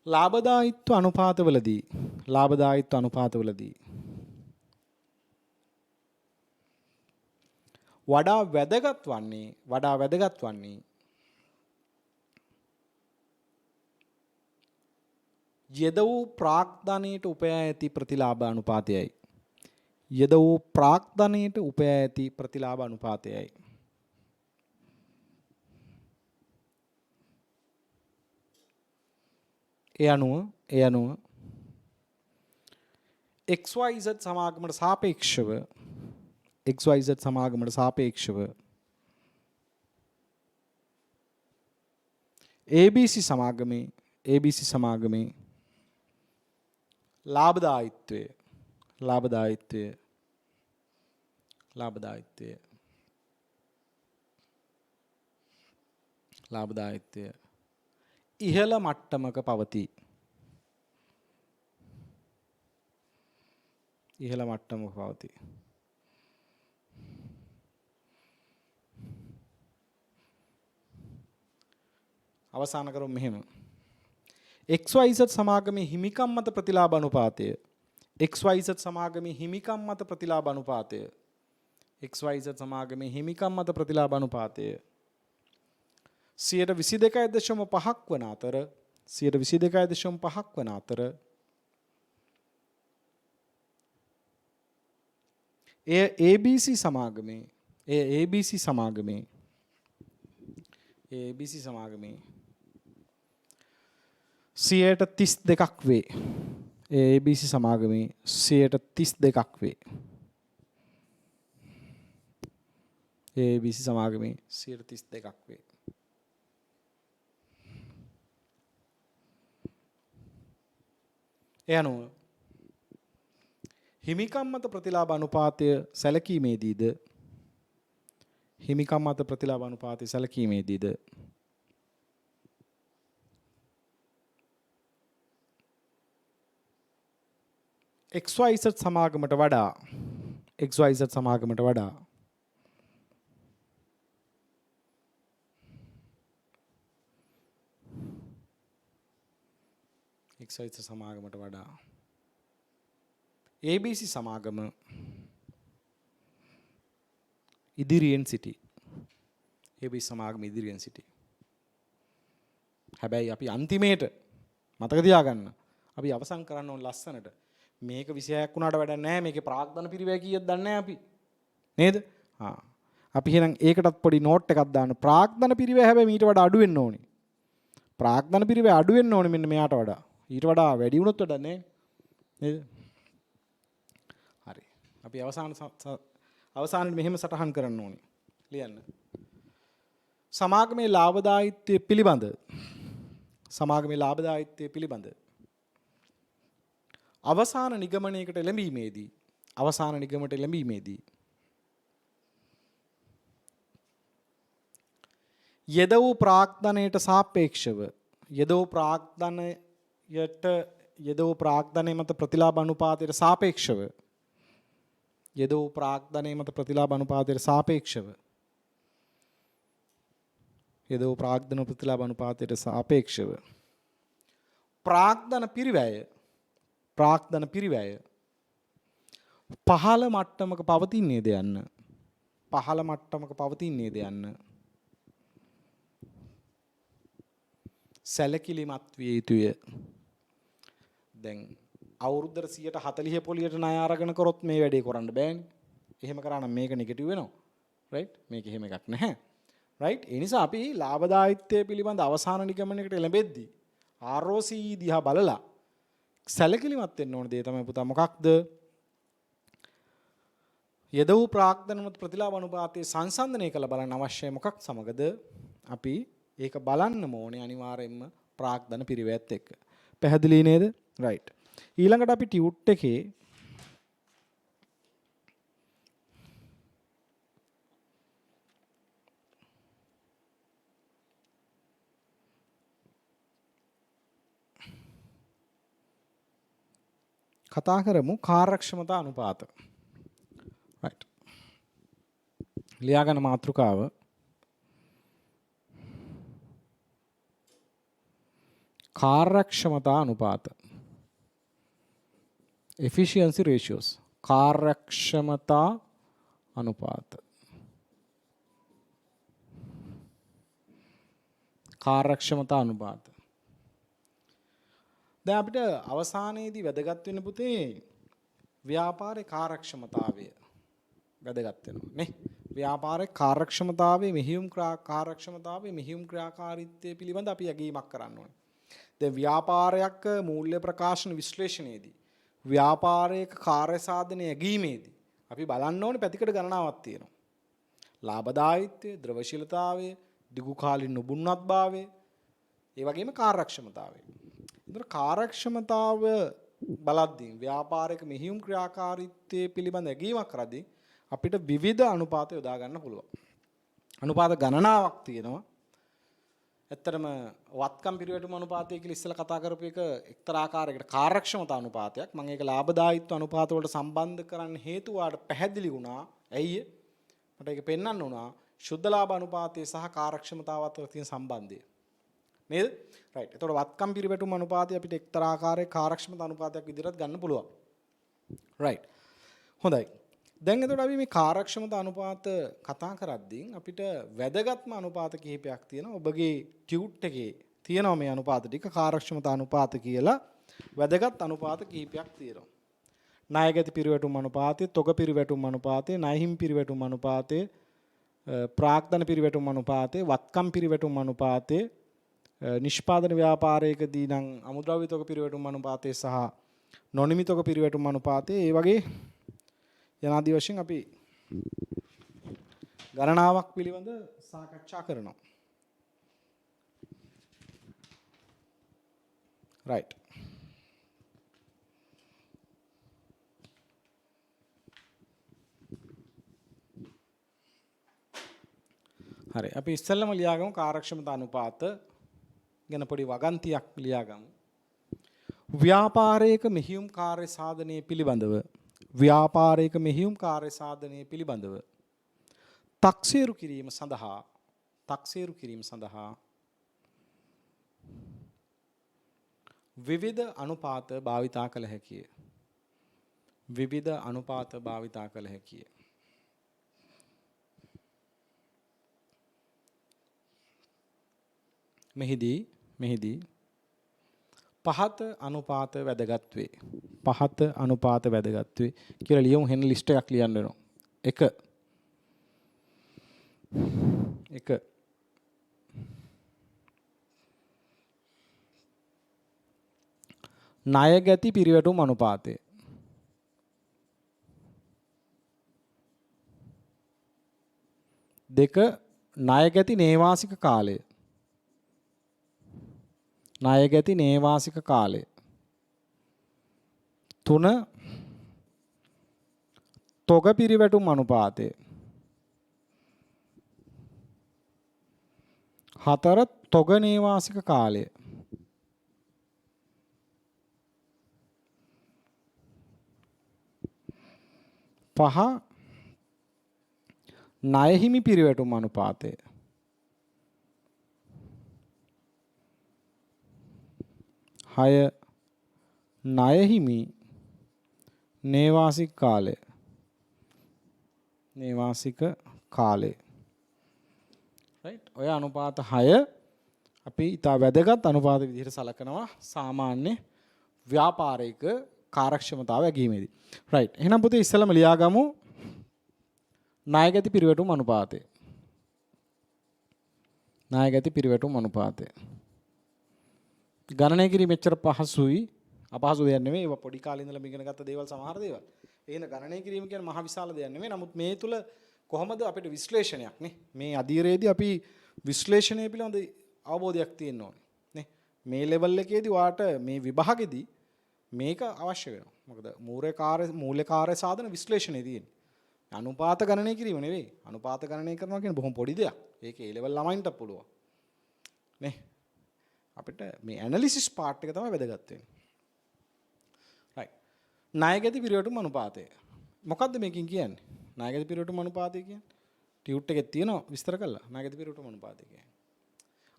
ලාභදායීත්ව අනුපාතවලදී වඩා වැදගත් වන්නේ යෙද වූ ප්‍රාග්ධනයට උපයා ඇති ප්‍රතිලාභ අනුපාතයයි. යෙද වූ ප්‍රාග්ධනයට උපයා ඇති ප්‍රතිලාභ අනුපාතයයි. ඒ අනුව XYZ සමාගමට සාපේක්ෂව ABC සමාගමේ ලාභදායීත්වය ඉහළ මට්ටමක පවතී. අවසාන කරමු මෙහෙම. XYZ සමාගමේ හිමිකම් මත ප්‍රතිලාභ අනුපාතය XYZ සමාගමේ හිමිකම් මත ප්‍රතිලාභ අනුපාතය 22.5ක් වන අතර එය ABC සමාගමේ 32ක් වේ. ABC සමාගමේ 32ක් වේ. ABC සමාගමේ 32ක් වේ. ඒ අනුව හිමිකම් මත ප්‍රතිලාභ අනුපාතය සැලකීමේදීද XYZ සමාගමට වඩා ABC සමාගම ඉදිරියෙන් සිටි. හැබැයි අපි අන්තිමේට මතක තියාගන්න. අපි අවසන් කරන්න ඕන ලස්සනට. මේක 26ක් වුණාට වැඩක් නැහැ. මේකේ ප්‍රාග්ධන පිරිවැය කීයද දන්නේ නැහැ අපි. නේද? අපි එහෙනම් ඒකටත් පොඩි නෝට් එකක් දාන්න. ප්‍රාග්ධන පිරිවැය හැබැයි මීට වඩා අඩු වෙන්න ඕනේ. ප්‍රාග්ධන පිරිවැය අඩු වෙන්න ඕනේ මෙන්න මෙයාට වඩා. ඊට වඩා වැඩි වුණොත් වැඩක් නැහැ. නේද? හරි. අපි අවසානයේ මෙහෙම සටහන් කරන්න ඕනේ. ලියන්න. සමාගමේ ලාභදායීත්වය පිළිබඳ අවසාන නිගමනයකට එළඹීමේදී යෙද වූ ප්‍රාග්ධනයට සාපේක්ෂව යෙද වූ ප්‍රාග්ධනය මත ප්‍රතිලාභ අනුපාතයට සාපේක්ෂව ප්‍රාග්ධන පිරිවැය පහළ මට්ටමක පවතින්නේද යන්න සැලකිලිමත් විය යුතුය. දැන් අවුරුද්දට 140 පොලියට ණය අරගෙන කරොත් මේ වැඩේ කරන්න බෑනේ. එහෙම කරා නම් මේක නෙගටිව් වෙනවා. රයිට්? මේක එහෙම එකක් නැහැ. රයිට්? ඒ නිසා අපි ලාභදායීත්වය පිළිබඳ අවසාන නිගමනයකට එළඹෙද්දී ROC දිහා බලලා සැලකිලිමත් වෙන්න ඕන දේ තමයි පුතා මොකක්ද? යද වූ ප්‍රාග්ධනමත් ප්‍රතිලාභ අනුපාතයේ සංසන්දනය කළ බලන්න අවශ්‍යයි මොකක් සමගද? අපි ඒක බලන්න ඕනේ අනිවාර්යයෙන්ම ප්‍රාග්ධන පිරිවැයත් එක්ක. පැහැදිලි නේද? රයිට්. ඊළඟට අපි ටියුට් එකේ කතා කරමු කාර්යක්ෂමතා අනුපාත. රයිට්. ලියාගන්න මාතෘකාව කාර්යක්ෂමතා අනුපාත. efficiency ratios. කාර්යක්ෂමතා අනුපාත. කාර්යක්ෂමතා අනුපාත. දැන් අපිට අවසානයේදී වැදගත් වෙන පුතේ ව්‍යාපාරේ කාර්යක්ෂමතාවය වැදගත් වෙනවා නේ. ව්‍යාපාරේ කාර්යක්ෂමතාවයේ මෙහියුම් කාර්යක්ෂමතාවයේ මෙහියුම් ක්‍රියාකාරීත්වය පිළිබඳ අපි යැගීමක් කරන්න ඕනේ. දැන් ව්‍යාපාරයක මූල්‍ය ප්‍රකාශන විශ්ලේෂණයේදී ව්‍යාපාරයක කාර්ය සාධනය යැගීමේදී අපි බලන්න ඕනේ පැතිකඩ ගණනාවක් තියෙනවා. ලාභදායීත්වය, ද්‍රවශීලතාවය, දිගුකාලීන නුබුන්වත්භාවය, ඒ වගේම කාර්යක්ෂමතාවය. ඒතර කාර්යක්ෂමතාව බලද්දී ව්‍යාපාරික මෙහියුම් ක්‍රියාකාරීත්වයේ පිළිබඳ යැගීමක් කරද්දී අපිට විවිධ අනුපාත යොදා ගන්න පුළුවන්. අනුපාත ගණනාවක් තියෙනවා. ඇත්තටම වත්කම් පිරිවැටුම් අනුපාතය කියලා ඉස්සෙල්ලා කතා කරපු එක එක්තරා ආකාරයකට කාර්යක්ෂමතා අනුපාතයක්. මම ඒක ලාභදායීත්ව අනුපාත වලට සම්බන්ධ කරන්න හේතුව ආට පැහැදිලි වුණා. ඇයි? මට ඒක පෙන්වන්න උනා ශුද්ධ ලාභ අනුපාතය සහ කාර්යක්ෂමතාව අතර තියෙන සම්බන්ධය. නේද? රයිට්. එතකොට වත්කම් පිරිවැටුම් අනුපාතය අපිට එක්තරා ආකාරයක කාර්යක්ෂමතා අනුපාතයක් විදිහට ගන්න පුළුවන්. රයිට්. හොඳයි. දැන් එතකොට අපි මේ කාර්යක්ෂමතා අනුපාත කතා කරද්දී අපිට වැදගත්ම අනුපාත කිහිපයක් තියෙනවා. ඔබගේ ටියුට් එකේ තියෙනවා මේ අනුපාත ටික කාර්යක්ෂමතා අනුපාත කියලා වැදගත් අනුපාත කිහිපයක් තියෙනවා. ණයගැති පිරිවැටුම් අනුපාතය, තොග පිරිවැටුම් අනුපාතය, ණයහිමි පිරිවැටුම් අනුපාතය, ප්‍රාග්ධන පිරිවැටුම් අනුපාතය, වත්කම් පිරිවැටුම් අනුපාතය, නිෂ්පාදන ව්‍යාපාරයකදී නම් අමුද්‍රව්‍ය තොග පිරිවැටුම් අනුපාතය සහ නොනිමි තොග පිරිවැටුම් අනුපාතය, ඒ වගේ යනාදී වශයෙන් අපි ගණනාවක් පිළිබඳ සාකච්ඡා කරනවා. රයිට්. හරි. අපි ඉස්සෙල්ලම ලියාගමු කාර්යක්ෂමතා අනුපාත ගැන පොඩි වගන්තියක් ලියාගමු. ව්‍යාපාරයක මෙහියුම් කාර්ය සාධනයේ පිළිබඳව ව්‍යාපාරයක මෙහියුම් කාර්ය සාධනයේ පිළිබඳව තක්සේරු කිරීම සඳහා විවිධ අනුපාත භාවිතා කළ හැකිය. විවිධ අනුපාත භාවිතා කළ හැකිය. මෙහිදී පහත අනුපාත වැදගත් වේ. පහත අනුපාත වැදගත් වේ කියලා ලියමු. හෙන ලිස්ට් එකක් ලියන්න වෙනවා. 1 ණයගැති පිරිවැටුම් අනුපාතය. 2 ණයගැති නේවාසික කාලය. ණයගැති නේවාසික කාලය. 3 තොග පිරිවැටුම් අනුපාතය. 4 තොග නේවාසික කාලය. 5 ණයහිමි පිරිවැටුම් අනුපාතය. 6 ණයහිමි නේවාසික කාලය. රයිට්. ඔය අනුපාත 6 අපි ඉතා වැදගත් අනුපාත විදිහට සලකනවා සාමාන්‍ය ව්‍යාපාරයක කාර්යක්ෂමතාවය ඇගීමේදී. රයිට්. එහෙනම් පුතේ ඉස්සෙල්ලාම ලියාගමු ණයගැති පිරිවැටුම් අනුපාතය. ණයගැති පිරිවැටුම් අනුපාතය. ගණනය කිරීම මෙච්චර පහසුයි. අපහසු දෙයක් නෙමෙයි. ඒවා පොඩි කාලේ ඉඳලා ඉගෙන ගත්ත දේවල් සමහර දේවල්. එහෙනම් ගණනය කිරීම කියන්නේ මහ විශාල දෙයක් නෙමෙයි. නමුත් මේ තුල කොහොමද අපිට විශ්ලේෂණයක් නේ? මේ අධීරයේදී අපි විශ්ලේෂණය පිළිබඳ අවබෝධයක් තියෙන්න ඕනේ නේ. මේ ලෙවල් එකේදී වාට මේ විභාගෙදී මේක අවශ්‍ය වෙනවා. මොකද මූල්‍ය කාර්ය සාධන විශ්ලේෂණය තියෙන්නේ. අනුපාත ගණනය කිරීම නෙවෙයි. අනුපාත ගණනය කරනවා කියන්නේ බොහොම පොඩි දෙයක්. ඒක ඒ ලෙවල් ළමයින්ට පුළුවන්. නේ? අපිට මේ ඇනලිසිස් පාර්ට් එක තමයි වැදගත් වෙන්නේ. රයිට්. ණයගැති පිරිවැටුම් අනුපාතය. මොකද්ද මේකෙන් කියන්නේ? ණයගැති පිරිවැටුම් අනුපාතය කියන්නේ ටියුට් එකේ තියෙනවා විස්තර කරලා. ණයගැති පිරිවැටුම් අනුපාතය කියන්නේ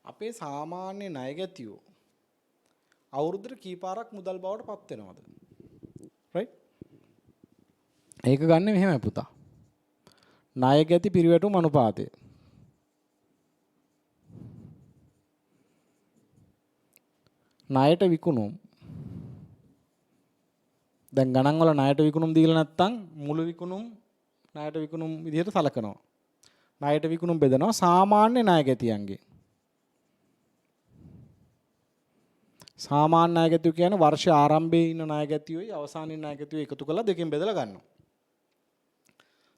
අපේ සාමාන්‍ය ණයගැතියෝ අවුරුද්දට කීපාරක් මුදල් බවට පත් වෙනවද? රයිට්. ඒක ගන්න මෙහෙමයි පුතා. ණයගැති පිරිවැටුම් අනුපාතය. ණයට විකුණුම්. දැන් ගණන් වල ණයට විකුණුම් දීලා නැත්නම් මුළු විකුණුම් ණයට විකුණුම් විදිහට සලකනවා. ණයට විකුණුම් බෙදනවා සාමාන්‍ය ණයගැතියන්ගේ. සාමාන්‍ය ණයගැතියෝ කියන්නේ වර්ෂ ආරම්භයේ ඉන්න ණයගැතියෝයි අවසානයේ ණයගැතියෝ එකතු කරලා දෙකෙන් බෙදලා ගන්නවා.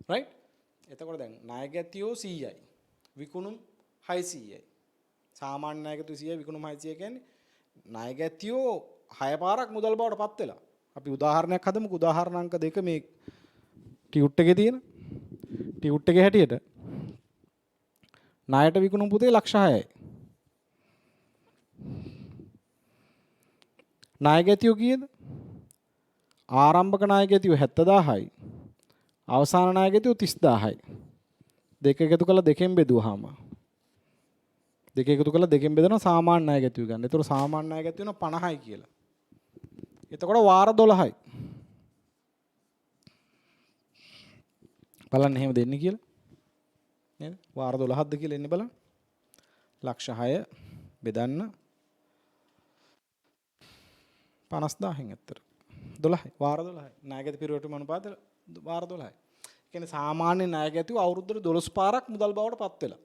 රයිට්? එතකොට දැන් ණයගැතියෝ 100යි. විකුණුම් 600යි. සාමාන්‍ය ණයගැතියෝ 100යි විකුණුම් 600 කියන්නේ ණයගැතියෝ 6 පාරක් මුදල් බවට පත් වෙලා. අපි උදාහරණයක් හදමුකෝ. උදාහරණ අංක 2 මේ ටියුට් එකේ තියෙන. ටියුට් එකේ හැටියට ණයට විකුණුම් පුතේ ලක්ෂ 6යි. ණයගැතියෝ කීයද? ආරම්භක ණයගැතියෝ 70000යි. අවසාන ණයගැතියෝ 30000යි. දෙක එකතු කරලා දෙකෙන් බෙදුවාම දෙක එකතු කරලා දෙකෙන් බෙදනවා සාමාන්‍ය ණයගැතියෝ ගන්න. ඒතකොට සාමාන්‍ය ණයගැතියෝ 50යි කියලා. එතකොට වාර 12යි. බලන්න එහෙම දෙන්නේ කියලා. නේද? වාර 12ක්ද කියලා එන්නේ බලන්න. ලක්ෂ 6 බෙදන්න 50000න් ඇත්තට 12යි. වාර 12යි. ණයගැති පිරිවැටුම් අනුපාතය වාර 12යි. ඒ කියන්නේ සාමාන්‍ය ණයගැතියෝ අවුරුද්දට 12 පාරක් මුදල් බවට පත් වෙලා.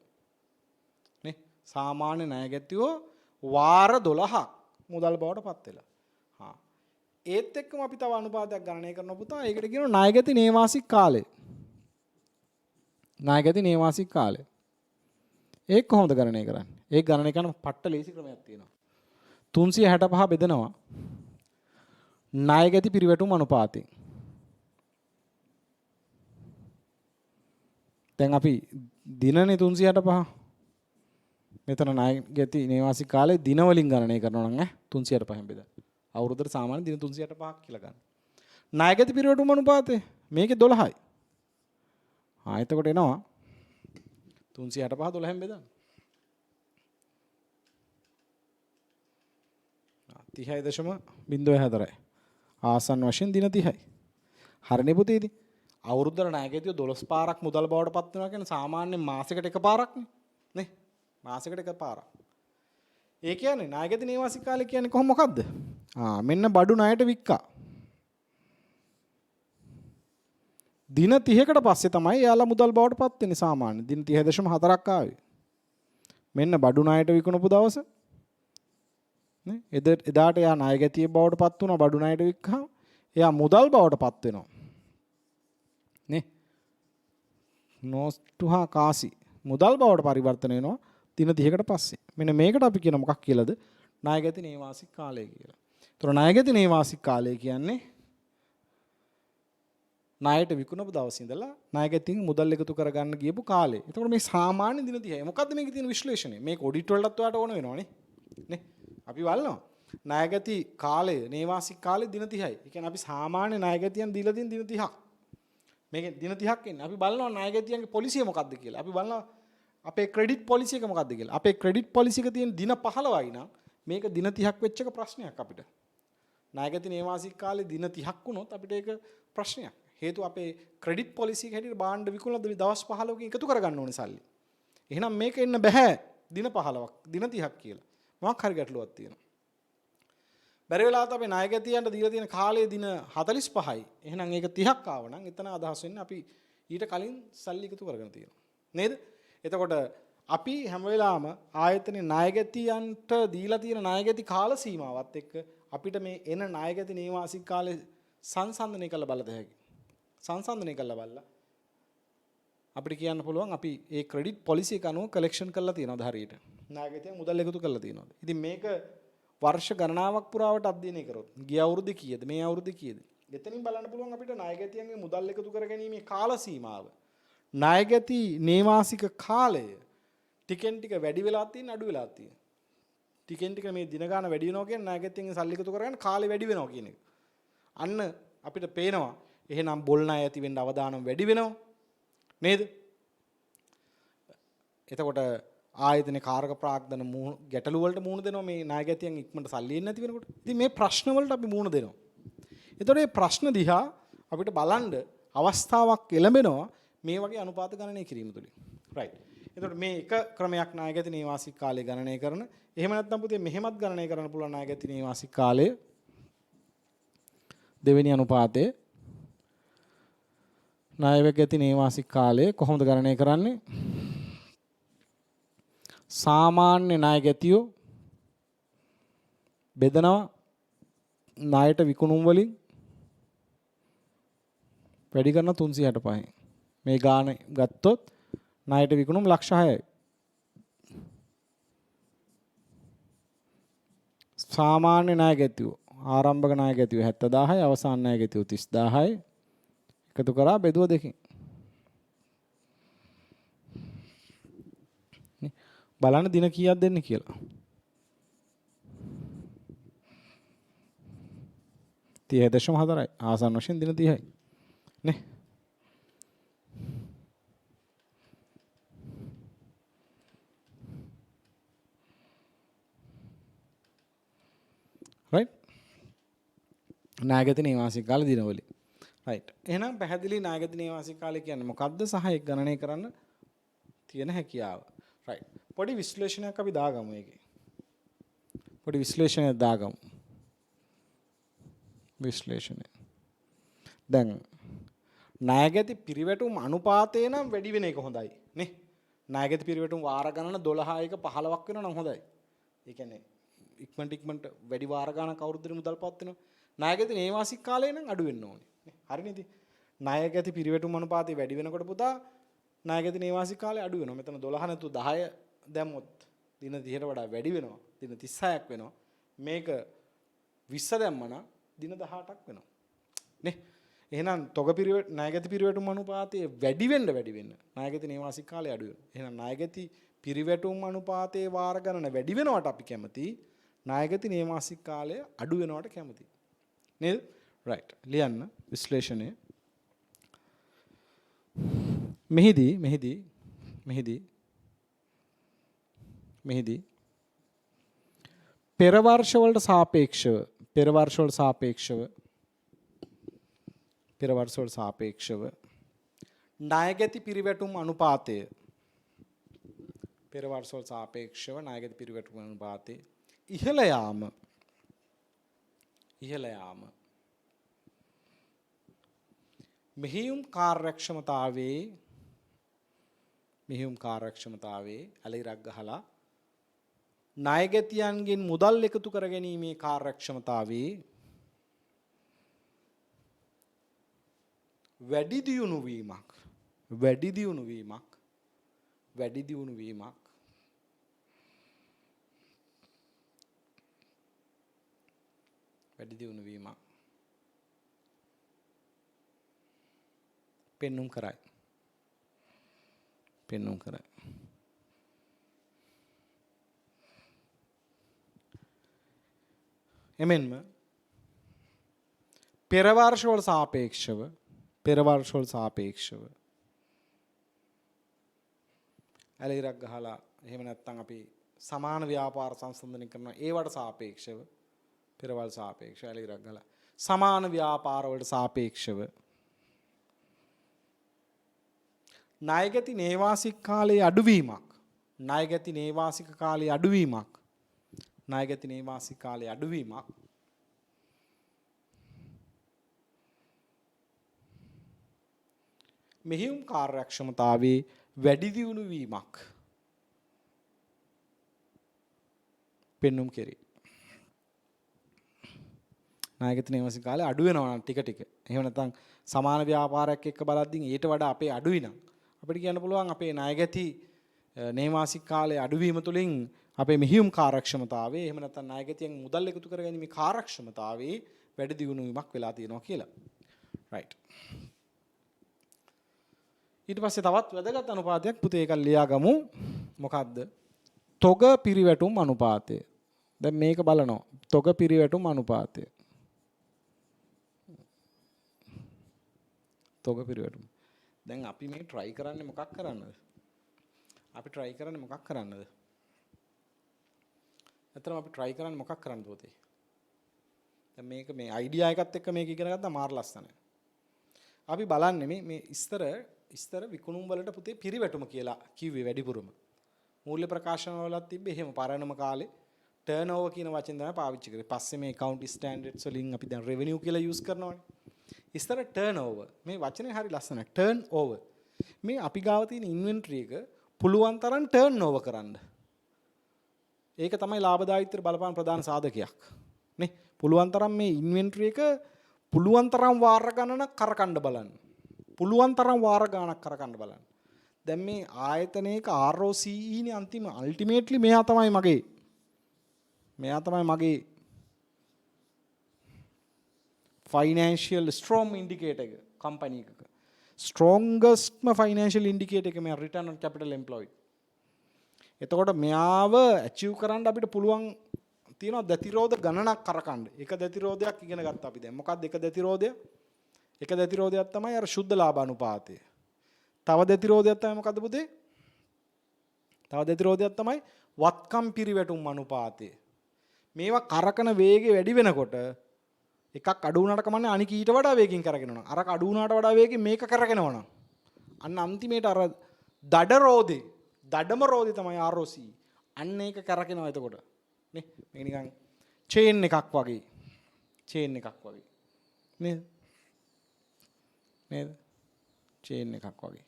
නේ? සාමාන්‍ය ණයගැතියෝ වාර 12ක් මුදල් බවට පත් වෙලා. හා. ඒත් එක්කම අපි තව අනුපාතයක් ගණනය කරනවා පුතා. ඒකට කියනවා ණයගැති නේවාසික කාලය. ණයගැති නේවාසික කාලය. ඒක කොහොමද ගණනය කරන්නේ? ඒක ගණනය කරන පට්ට ලේසි ක්‍රමයක් තියෙනවා. 365 බෙදනවා ණයගැති පිරිවැටුම් අනුපාතයෙන්. දැන් අපි දිනනේ 365. මෙතන ණයගැති නේවාසික කාලේ දින වලින් ගණනය කරනවා නම් 365න් බෙදලා. අවුරුද්දට සාමාන්‍ය දින 365ක් කියලා ගන්න. ණයගැති පිරිවැටුම් අනුපාතය මේකේ 12යි. එතකොට එනවා 365 12න් බෙදන්න. 30.04යි. ආසන්න වශයෙන් දින 30යි. හරිනේ පුතේදී. අවුරුද්දට ණයගැතියෝ 12 පාරක් මුදල් බවට පත් වෙනවා කියන්නේ සාමාන්‍යයෙන් මාසෙකට එක පාරක්නේ. නේ? මාසෙකට එක පාරක්. ඒ කියන්නේ ණයගැති නේවාසික කාලය කියන්නේ කොහොම මොකද්ද? මෙන්න බඩු ණයට වික්කා. දින 30කට පස්සේ තමයි එයාලා මුදල් බවට පත් වෙන්නේ සාමාන්‍ය. දින 30.4ක් ආවේ. මෙන්න බඩු ණයට විකුණපු දවස. නේ? එදාට එයා ණයගැතිය බවට පත් වුණා බඩු ණයට වික්කහම එයා මුදල් බවට පත් වෙනවා. නේ? නොස්තුහා කාසි මුදල් බවට පරිවර්තන වෙනවා දින 30කට පස්සේ. මෙන්න මේකට අපි කියන මොකක් කියලාද? ණයගැති නේවාසික කාලය කියලා. ඒතර ණයගැති නේවාසික කාලය කියන්නේ ණයට විකුණපු දවසේ ඉඳලා ණයගැතින් මුදල් එකතු කරගන්න ගියපු කාලය. එතකොට මේ සාමාන්‍ය දින 30යි. මොකද්ද මේකේ තියෙන විශ්ලේෂණය? මේක ඔඩිට් වලටත් ඔයාලට ඕන වෙනවනේ. නේ? අපි බලනවා. ණයගැති කාලය, නේවාසික කාලය දින 30යි. ඒ කියන්නේ අපි සාමාන්‍ය ණයගැතියන් දීලා තියෙන දින 30ක්. මේකෙන් දින 30ක් එන්නේ. අපි බලනවා ණයගැතියන්ගේ පොලිසිය මොකක්ද කියලා. අපි බලනවා අපේ ක්‍රෙඩිට් පොලිසි එක මොකක්ද කියලා. අපේ ක්‍රෙඩිට් පොලිසි එක තියෙන දින 15යි නම් මේක දින 30ක් වෙච්ච එක ප්‍රශ්නයක් අපිට. ණයගැති නේවාසික කාලේ දින 30ක් වුණොත් අපිට ඒක ප්‍රශ්නයක්. හේතුව අපේ ක්‍රෙඩිට් පොලිසි එක හැටියට භාණ්ඩ විකුණලා දවස් 15කින් එකතු කරගන්න ඕනේ සල්ලි. එහෙනම් මේක එන්න බෑ දින 15ක් දින 30ක් කියලා. මොකක් හරි ගැටලුවක් තියෙනවා. බැරි වෙලාවත් අපි ණයගැතියන්ට දීලා තියෙන කාලය දින 45යි. එහෙනම් ඒක 30ක් ආව නම් එතන අදහස් වෙන්නේ අපි ඊට කලින් සල්ලි එකතු කරගෙන තියෙනවා. නේද? එතකොට අපි හැම වෙලාවම ආයතනයේ ණයගැතියන්ට දීලා තියෙන ණයගැති කාල සීමාවත් එක්ක අපිට මේ එන ණයගැති නේවාසික කාලේ සංසන්දනය කරලා බලද හැකි. සංසන්දනය කරලා බලලා අපිට කියන්න පුළුවන් අපි ඒ ක්‍රෙඩිට් පොලිසි එක අනුව කලෙක්ෂන් කරලා තියෙනවද හරියට. ණයගැතියන් මුදල් එකතු කරලා තියෙනවද. ඉතින් මේක වර්ෂ ගණනාවක් පුරාවට අධ්‍යයනය කරොත් ගිය අවුරුද්දේ කීයද මේ අවුරුද්දේ කීයද එතනින් බලන්න පුළුවන් අපිට ණයගැතියන්ගේ මුදල් එකතු කර ගැනීමේ කාල සීමාව. ණයගැති නේවාසික කාලය ටිකෙන් ටික වැඩි වෙලා තියෙන අඩු වෙලා තියෙන. ටිකෙන් ටික මේ දින ගාන වැඩි වෙනවා කියන්නේ ණයගැතියන්ගේ සල්ලි එකතු කරගන්න කාලේ වැඩි වෙනවා කියන එක. අන්න අපිට පේනවා එහෙනම් බොල් ණය ඇති වෙන්න අවදානම් වැඩි වෙනවා. නේද? එතකොට ආයතනයේ කාරක ප්‍රාග්ධන ගැටලු වලට මුහුණ දෙනවා මේ ණයගැතියන් ඉක්මනට සල්ලි එන්නේ නැති වෙනකොට. ඉතින් මේ ප්‍රශ්න වලට අපි මුහුණ දෙනවා. එතකොට මේ ප්‍රශ්න දිහා අපිට බලන්න අවස්ථාවක් එළඹෙනවා මේ වගේ අනුපාත ගණනය කිරීම තුලින්. right. එතකොට මේ එක ක්‍රමයක් ණයගැති නේවාසික කාලය ගණනය කරන. එහෙම නැත්නම් පුතේ මෙහෙමත් ගණනය කරන්න පුළුවන් ණයගැති නේවාසික කාලය දෙවෙනි අනුපාතයේ ණයගැති නේවාසික කාලය කොහොමද ගණනය කරන්නේ? සාමාන්‍ය ණයගැතියෝ බෙදනවා ණයට විකුණුම් වලින් වැඩි කරන 365න්. මේ ගාන ගත්තොත් ණයට විකුණුම් ලක්ෂ 6යි. සාමාන්‍ය ණයගැතියෝ ආරම්භක ණයගැතියෝ 70000යි අවසාන ණයගැතියෝ 30000යි. එකතු කරා බෙදුව දෙකකින්. බලන්න දින කීයක් දෙන්නේ කියලා. 30.4යි. ආසන්න වශයෙන් දින 30යි. නේ? right? ණයගැති නේවාසික කාල දිනවලින්. right. එහෙනම් පැහැදිලි ණයගැති නේවාසික කාලය කියන්නේ මොකක්ද සහ ඒක ගණනය කරන්න තියෙන හැකියාව. right. පොඩි විශ්ලේෂණයක් අපි දාගමු ඒකේ. පොඩි විශ්ලේෂණයක් දාගමු. විශ්ලේෂණය. දැන් ණයගැති පිරිවැටුම් අනුපාතය නම් වැඩි වෙන එක හොඳයි නේ. ණයගැති පිරිවැටුම් වාර ගණන 12 1 15ක් වෙනවා නම් හොඳයි. ඒ කියන්නේ ඉක්මනට වැඩි වාර ගණනක් අවුරුද්දේ මුදල් පවත් වෙනවා. ණයගැති නේවාසික කාලය නම් අඩු වෙන්න ඕනේ. හරි නේද? ණයගැති පිරිවැටුම් අනුපාතය වැඩි වෙනකොට පුතා ණයගැති නේවාසික කාලය අඩු වෙනවා. මෙතන 12 නැතු 10 දැම්මොත් දින 30ට වඩා වැඩි වෙනවා. දින 36ක් වෙනවා. මේක 20 දැම්මම දින 18ක් වෙනවා. නේ? එහෙනම් තොග ණයගැති පිරිවැටුම් අනුපාතය වැඩි වෙන්න ණයගැති නේවාසික කාලය අඩු වෙනවා. එහෙනම් ණයගැති පිරිවැටුම් අනුපාතයේ වාර ගණන වැඩි වෙනවට අපි කැමති. ණයගැති නේවාසික කාලය අඩු වෙනවට කැමති. නේද? right. ලියන්න විශ්ලේෂණය. මෙහිදී පෙර වර්ෂවලට සාපේක්ෂව ණයගැති පිරිවැටුම් අනුපාතය ඉහළ යාම මෙහියුම් කාර්යක්ෂමතාවේ ඇලිරක් ගහලා ණයගැතියන්ගෙන් මුදල් එකතු කර ගැනීමේ කාර්යක්ෂමතාවේ වැඩි දියුණු වීමක් පෙන්눔 කරයි. එමෙන්ම පෙර වර්ෂවල සාපේක්ෂව ඇලිරක් ගහලා එහෙම නැත්නම් අපි සමාන ව්‍යාපාර සංසන්දනය කරනවා ඒවට සාපේක්ෂව පෙරවල් සාපේක්ෂව ඇලිරක් ගහලා සමාන ව්‍යාපාර වලට සාපේක්ෂව ණයගැති නේවාසික කාලයේ අඩුවීමක් මෙහියුම් කාර්යක්ෂමතාවේ වැඩි දියුණු වීමක් පෙන්눔 කෙරේ. නායකතුනේ ඊමසින් කාලේ අඩු වෙනවා ටික ටික. එහෙම නැත්නම් සමාන ව්‍යාපාරයක් එක්ක බලද්දී ඊට වඩා අපේ අඩුයි නම් අපිට කියන්න පුළුවන් අපේ ණයගැති නේවාසික කාලයේ අඩුවීම තුළින් අපේ මෙහියුම් කාර්යක්ෂමතාවයේ එහෙම නැත්නම් ණයගැතියෙන් මුදල් එකතු කරගැනීමේ කාර්යක්ෂමතාවයේ වැඩි දියුණු වීමක් වෙලා තියෙනවා කියලා. රයිට්. ඊට පස්සේ තවත් වැදගත් අනුපාතයක් පුතේ එකක් ලියාගමු. මොකද්ද? තොග පිරිවැටුම් අනුපාතය. දැන් මේක බලනවා. තොග පිරිවැටුම් අනුපාතය. තොග පිරිවැටුම්. දැන් අපි මේ try කරන්නේ මොකක් කරන්නද? අපි try කරන්නේ මොකක් කරන්නද? ඇත්තටම අපි try කරන්නේ මොකක් කරන්නද පුතේ? දැන් මේක මේ idea එකත් එක්ක මේක ඉගෙන ගත්තා මාර ලස්සනයි. අපි බලන්නේ මේ ඉස්තර විකුණුම් වලට පුතේ පිරිවැටුම කියලා කිව්වේ වැඩිපුරම. මූල්‍ය ප්‍රකාශන වලත් තිබ්බේ එහෙම පරණම කාලේ turnover කියන වචෙන් තමයි පාවිච්චි කරේ. පස්සේ මේ account standards වලින් අපි දැන් revenue කියලා use කරනවානේ. ඉස්තර turnover මේ වචනේ හරි ලස්සනයි. turnover මේ අපි ගාව තියෙන inventory එක පුළුවන් තරම් turnover කරන්න. ඒක තමයි ලාභදායීත්වයට බලපාන ප්‍රධාන සාධකයක්. නේ පුළුවන් තරම් මේ inventory එක පුළුවන් තරම් වාර ගණනක් කරකන්න බලන්න. පුළුවන් තරම් වාර ගණනක් කරකන්න බලන්න. දැන් මේ ආයතනයක ROCE නේ අන්තිම ultimately මෙයා තමයි මගේ financial strong indicator එක company එකක strongest financial indicator එක මේ return on capital employed. එතකොට මෙයාව achieve කරන්න අපිට පුළුවන් තියෙනවා දතිරෝධ ගණනක් කරකන්න. එක දතිරෝධයක් ඉගෙන ගත්තා අපි දැන්. මොකක්ද එක දතිරෝධය? එක දතිරෝධයක් තමයි අර ශුද්ධ ලාභ අනුපාතය. තව දතිරෝධයක් තමයි මොකද්ද පුතේ? තව දතිරෝධයක් තමයි වත්කම් පිරිවැටුම් අනුපාතය. මේවා කරකන වේගය වැඩි වෙනකොට එකක් අඩු වුණාට කමන්නේ අනික ඊට වඩා වේගෙන් කරගෙන යනවා. අරක අඩු වුණාට වඩා වේගෙන් මේක කරගෙනවා නම් අන්න අන්තිමේට අර දඩම රෝදේ තමයි ROCE. අන්න ඒක කරගෙනවා එතකොට. නේ මේක නිකන් චේන් එකක් වගේ. නේද? චේන් එකක් වගේ.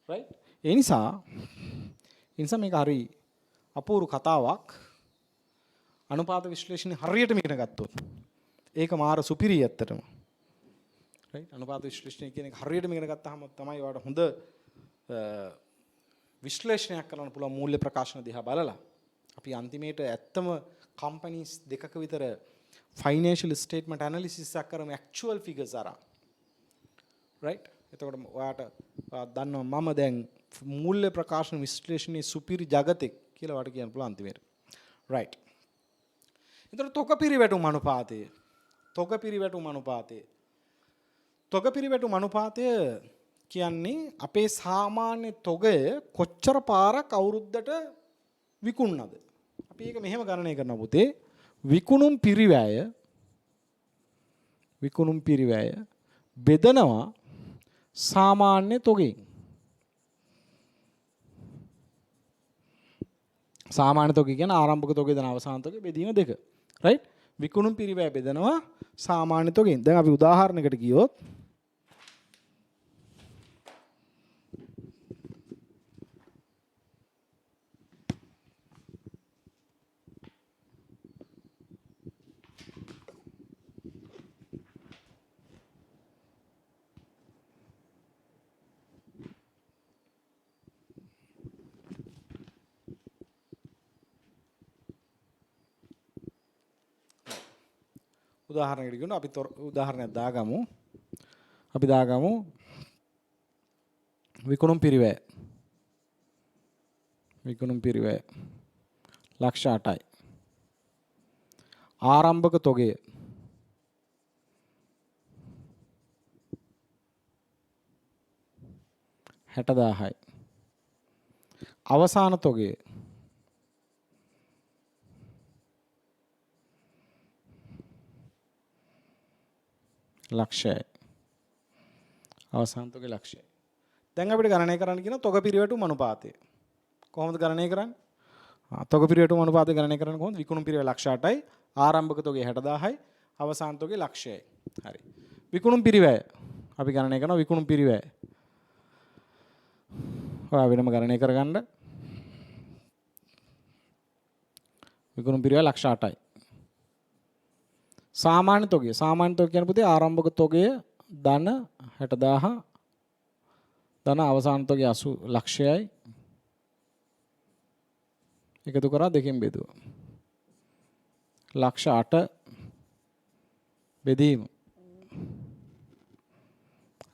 රයිට්? ඒ නිසා මේක හරි අපූර්ව කතාවක්. අනුපාත විශ්ලේෂණය හරියටම ඉගෙන ගත්තොත් ඒක මාර සුපිරි ඇත්තටම. රයිට්? අනුපාත විශ්ලේෂණය කියන එක හරියටම ඉගෙන ගත්තාම තමයි ඔයාලට හොඳ විශ්ලේෂණයක් කරන්න පුළුවන් මූල්‍ය ප්‍රකාශන දිහා බලලා. අපි අන්තිමේට ඇත්තම කම්පැනිස් දෙකක විතර ෆයිනෑන්ෂල් ස්ටේට්මන්ට් ඇනලිසිස් එකක් කරමු ඇක්චුවල් ෆිගර්ස් අරන්. රයිට්? එතකොට ඔයාට දන්නවා මම දැන් මූල්‍ය ප්‍රකාශන විශ්ලේෂණයේ සුපිරි ජගතෙක් කියලා ඔයාට කියන්න පුළුවන් අන්තිමේට. රයිට්. එතකොට තොග පිරිවැටුම් අනුපාතය කියන්නේ අපේ සාමාන්‍ය තොගය කොච්චර පාරක් අවුරුද්දට විකුණනද? අපි ඒක මෙහෙම ගණනය කරනවා පුතේ. විකුණුම් පිරිවැය බෙදනවා සාමාන්‍ය තොගෙන්. සාමාන්‍ය තොගය කියන්නේ ආරම්භක තොගය දන අවසාන තොගය බෙදීම දෙක. රයිට්? විකුණුම් පිරිවැය බෙදනවා සාමාන්‍ය තොගෙන්. දැන් අපි උදාහරණයකට ගියොත් උදාහරණයකට ගියොත් අපි උදාහරණයක් දාගමු. අපි දාගමු විකුණුම් පිරිවැය. ලක්ෂ 8යි. ආරම්භක තොගය 60000යි. අවසාන තොගය ලක්ෂයයි. අවසාන තොගේ ලක්ෂයයි. දැන් අපිට ගණනය කරන්න කියන තොග පිරිවැටුම් අනුපාතය. කොහොමද ගණනය කරන්නේ? තොග පිරිවැටුම් අනුපාතය ගණනය කරන්නේ කොහොමද? විකුණුම් පිරිවැය ලක්ෂ 8යි, ආරම්භක තොගේ 60000යි, අවසාන තොගේ ලක්ෂයයි. හරි. විකුණුම් පිරිවැය අපි ගණනය කරනවා විකුණුම් පිරිවැය. ඔයා වෙනම ගණනය කරගන්න. විකුණුම් පිරිවැය ලක්ෂ 8යි. සාමාන්‍ය තොගය. සාමාන්‍ය තොගය කියන පුතේ ආරම්භක තොගය ධන 60000 ධන අවසාන තොගය 80 ලක්ෂයයි. එකතු කරා දෙකෙන් බෙදුවා. ලක්ෂ 8 බෙදීම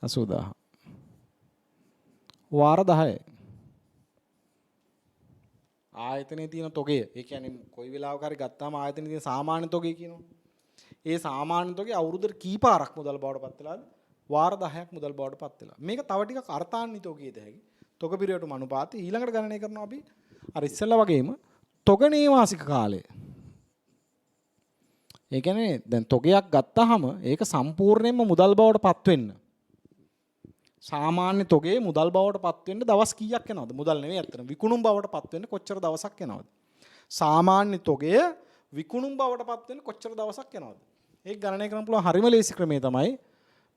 80000 වාර 10යි. ආයතනයේ තියෙන තොගය. ඒ කියන්නේ කොයි වෙලාවක හරි ගත්තාම ආයතනයේ තියෙන සාමාන්‍ය තොගය කියනවා. ඒ සාමාන්‍ය තොගය අවුරුද්දට කීපාරක් මුදල් බවට පත් වෙලාද? වාර 10ක් මුදල් බවට පත් වෙලා. මේක තව ටිකක් අර්ථාන්විතව කියද හැකි. තොග පිරිවෙටුම අනුපාතය ඊළඟට ගණනය කරනවා අපි අර ඉස්සෙල්ලා වගේම තොග නේවාසික කාලය. ඒ කියන්නේ දැන් තොගයක් ගත්තාම ඒක සම්පූර්ණයෙන්ම මුදල් බවට පත් වෙන්න. සාමාන්‍ය තොගේ මුදල් බවට පත් වෙන්න දවස් කීයක් යනවද? මුදල් නෙවෙයි අත්තන. විකුණුම් බවට පත් වෙන්න කොච්චර දවසක් යනවද? සාමාන්‍ය තොගය විකුණුම් බවට පත් වෙන්න කොච්චර දවසක් යනවද? ඒක ගණනය කරන්න පුළුවන් හරිම ලේසි ක්‍රමය තමයි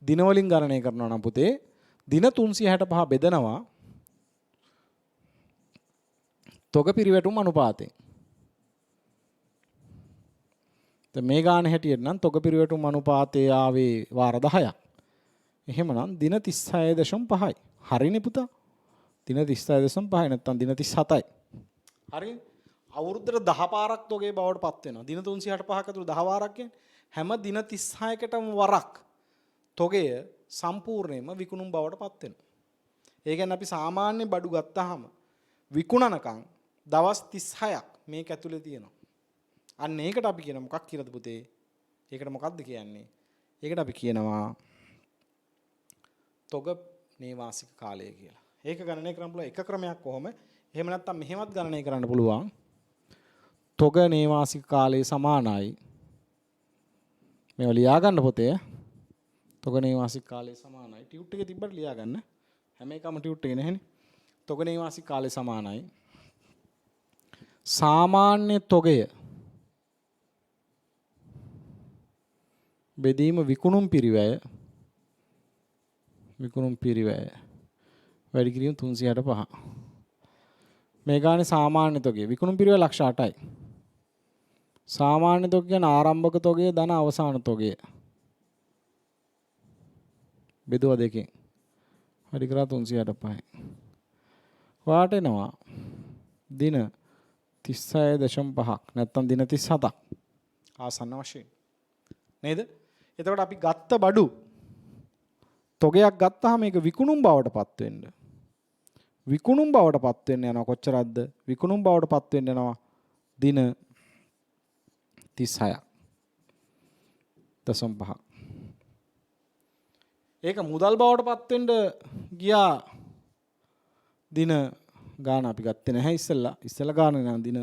දින වලින් ගණනය කරනවා නම් පුතේ දින 365 බෙදනවා තොග පිරිවැටුම් අනුපාතයෙන්. දැන් මේ ගාන හැටියට නම් තොග පිරිවැටුම් අනුපාතයේ ආවේ වාර 10ක්. එහෙමනම් දින 36.5යි. හරිනේ පුතා. දින 36.5යි නැත්නම් දින 37යි. හරිනේ. අවුරුද්දට 10 පාරක් තොගේ බවට පත් වෙනවා. දින 365ක ඇතුළේ 10 වාරක් කියන්නේ හැම දින 36කටම වරක් තොගය සම්පූර්ණයෙන්ම විකුණුම් බවට පත් වෙනවා. ඒ කියන්නේ අපි සාමාන්‍ය බඩු ගත්තාම විකුණනකම් දවස් 36ක් මේක ඇතුලේ තියෙනවා. අන්න ඒකට අපි කියන මොකක් කියලාද පුතේ? ඒකට මොකක්ද කියන්නේ? ඒකට අපි කියනවා තොග නේවාසික කාලය කියලා. ඒක ගණනය කරන්න පුළුවන් එක ක්‍රමයක් කොහොම? එහෙම නැත්නම් මෙහෙමත් ගණනය කරන්න පුළුවන්. තොග නේවාසික කාලය සමානයි. මේව ලියා ගන්න පොතේ. තොග නේවාසික කාලය සමානයි. ටියුට් එකේ තිබ්බට ලියා ගන්න. හැම එකම ටියුට් එකේ නැහෙනේ. තොග නේවාසික කාලය සමානයි. සාමාන්‍ය තොගය බෙදීම විකුණුම් පිරිවැය වැඩි කිරීම 365. මේ ගානේ සාමාන්‍ය තොගය විකුණුම් පිරිවැය ලක්ෂ 8යි. සාමාන්‍ය තොගය කියන ආරම්භක තොගය ධන අවසාන තොගය. බෙදුවා දෙකෙන්. වැඩි කරා 365යි. වාට එනවා දින 36.5ක් නැත්නම් දින 37ක් ආසන්න වශයෙන්. නේද? එතකොට අපි ගත්ත බඩු තොගයක් ගත්තාම මේක විකුණුම් බවට පත් වෙන්න. විකුණුම් බවට පත් වෙන්න යනවා කොච්චරක්ද? විකුණුම් බවට පත් වෙන්න යනවා දින 36ක්. 0.5ක්. ඒක මුදල් බවට පත් වෙන්න ගියා දින ගාන අපි ගත්තේ නැහැ ඉස්සෙල්ලා. ඉස්සෙල්ලා ගාන නම් දින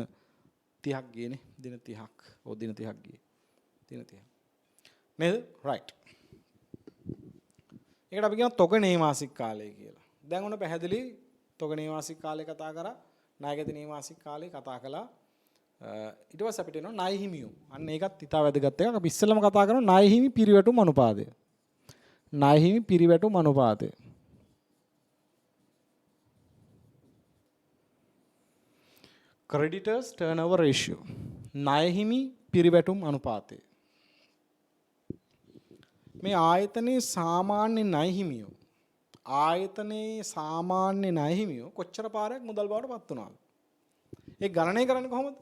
30ක් ගියේනේ. දින 30ක්. ඔව් දින 30ක් ගියේ. දින 30ක්. නේද? රයිට්. ඒකට අපි කියනවා තොග නේවාසික කාලය කියලා. දැන් ඔන්න පැහැදිලි තොග නේවාසික කාලය කතා කරා. ණයගැති නේවාසික කාලය කතා කළා. ඊට පස්සේ අපිට එනවා ණය හිමියෝ. අන්න ඒකත් ඉතා වැදගත් එකක්. අපි ඉස්සෙල්ලම කතා කරනවා ණය හිමි පිරිවැටුම් අනුපාතය. ණය හිමි පිරිවැටුම් අනුපාතය. creditors turnover ratio. ණය හිමි පිරිවැටුම් අනුපාතය. මේ ආයතනයේ සාමාන්‍ය ණය හිමියෝ කොච්චර පාරයක් මුදල් බවට පත් වුණාද? ඒ ගණනය කරන්නේ කොහොමද?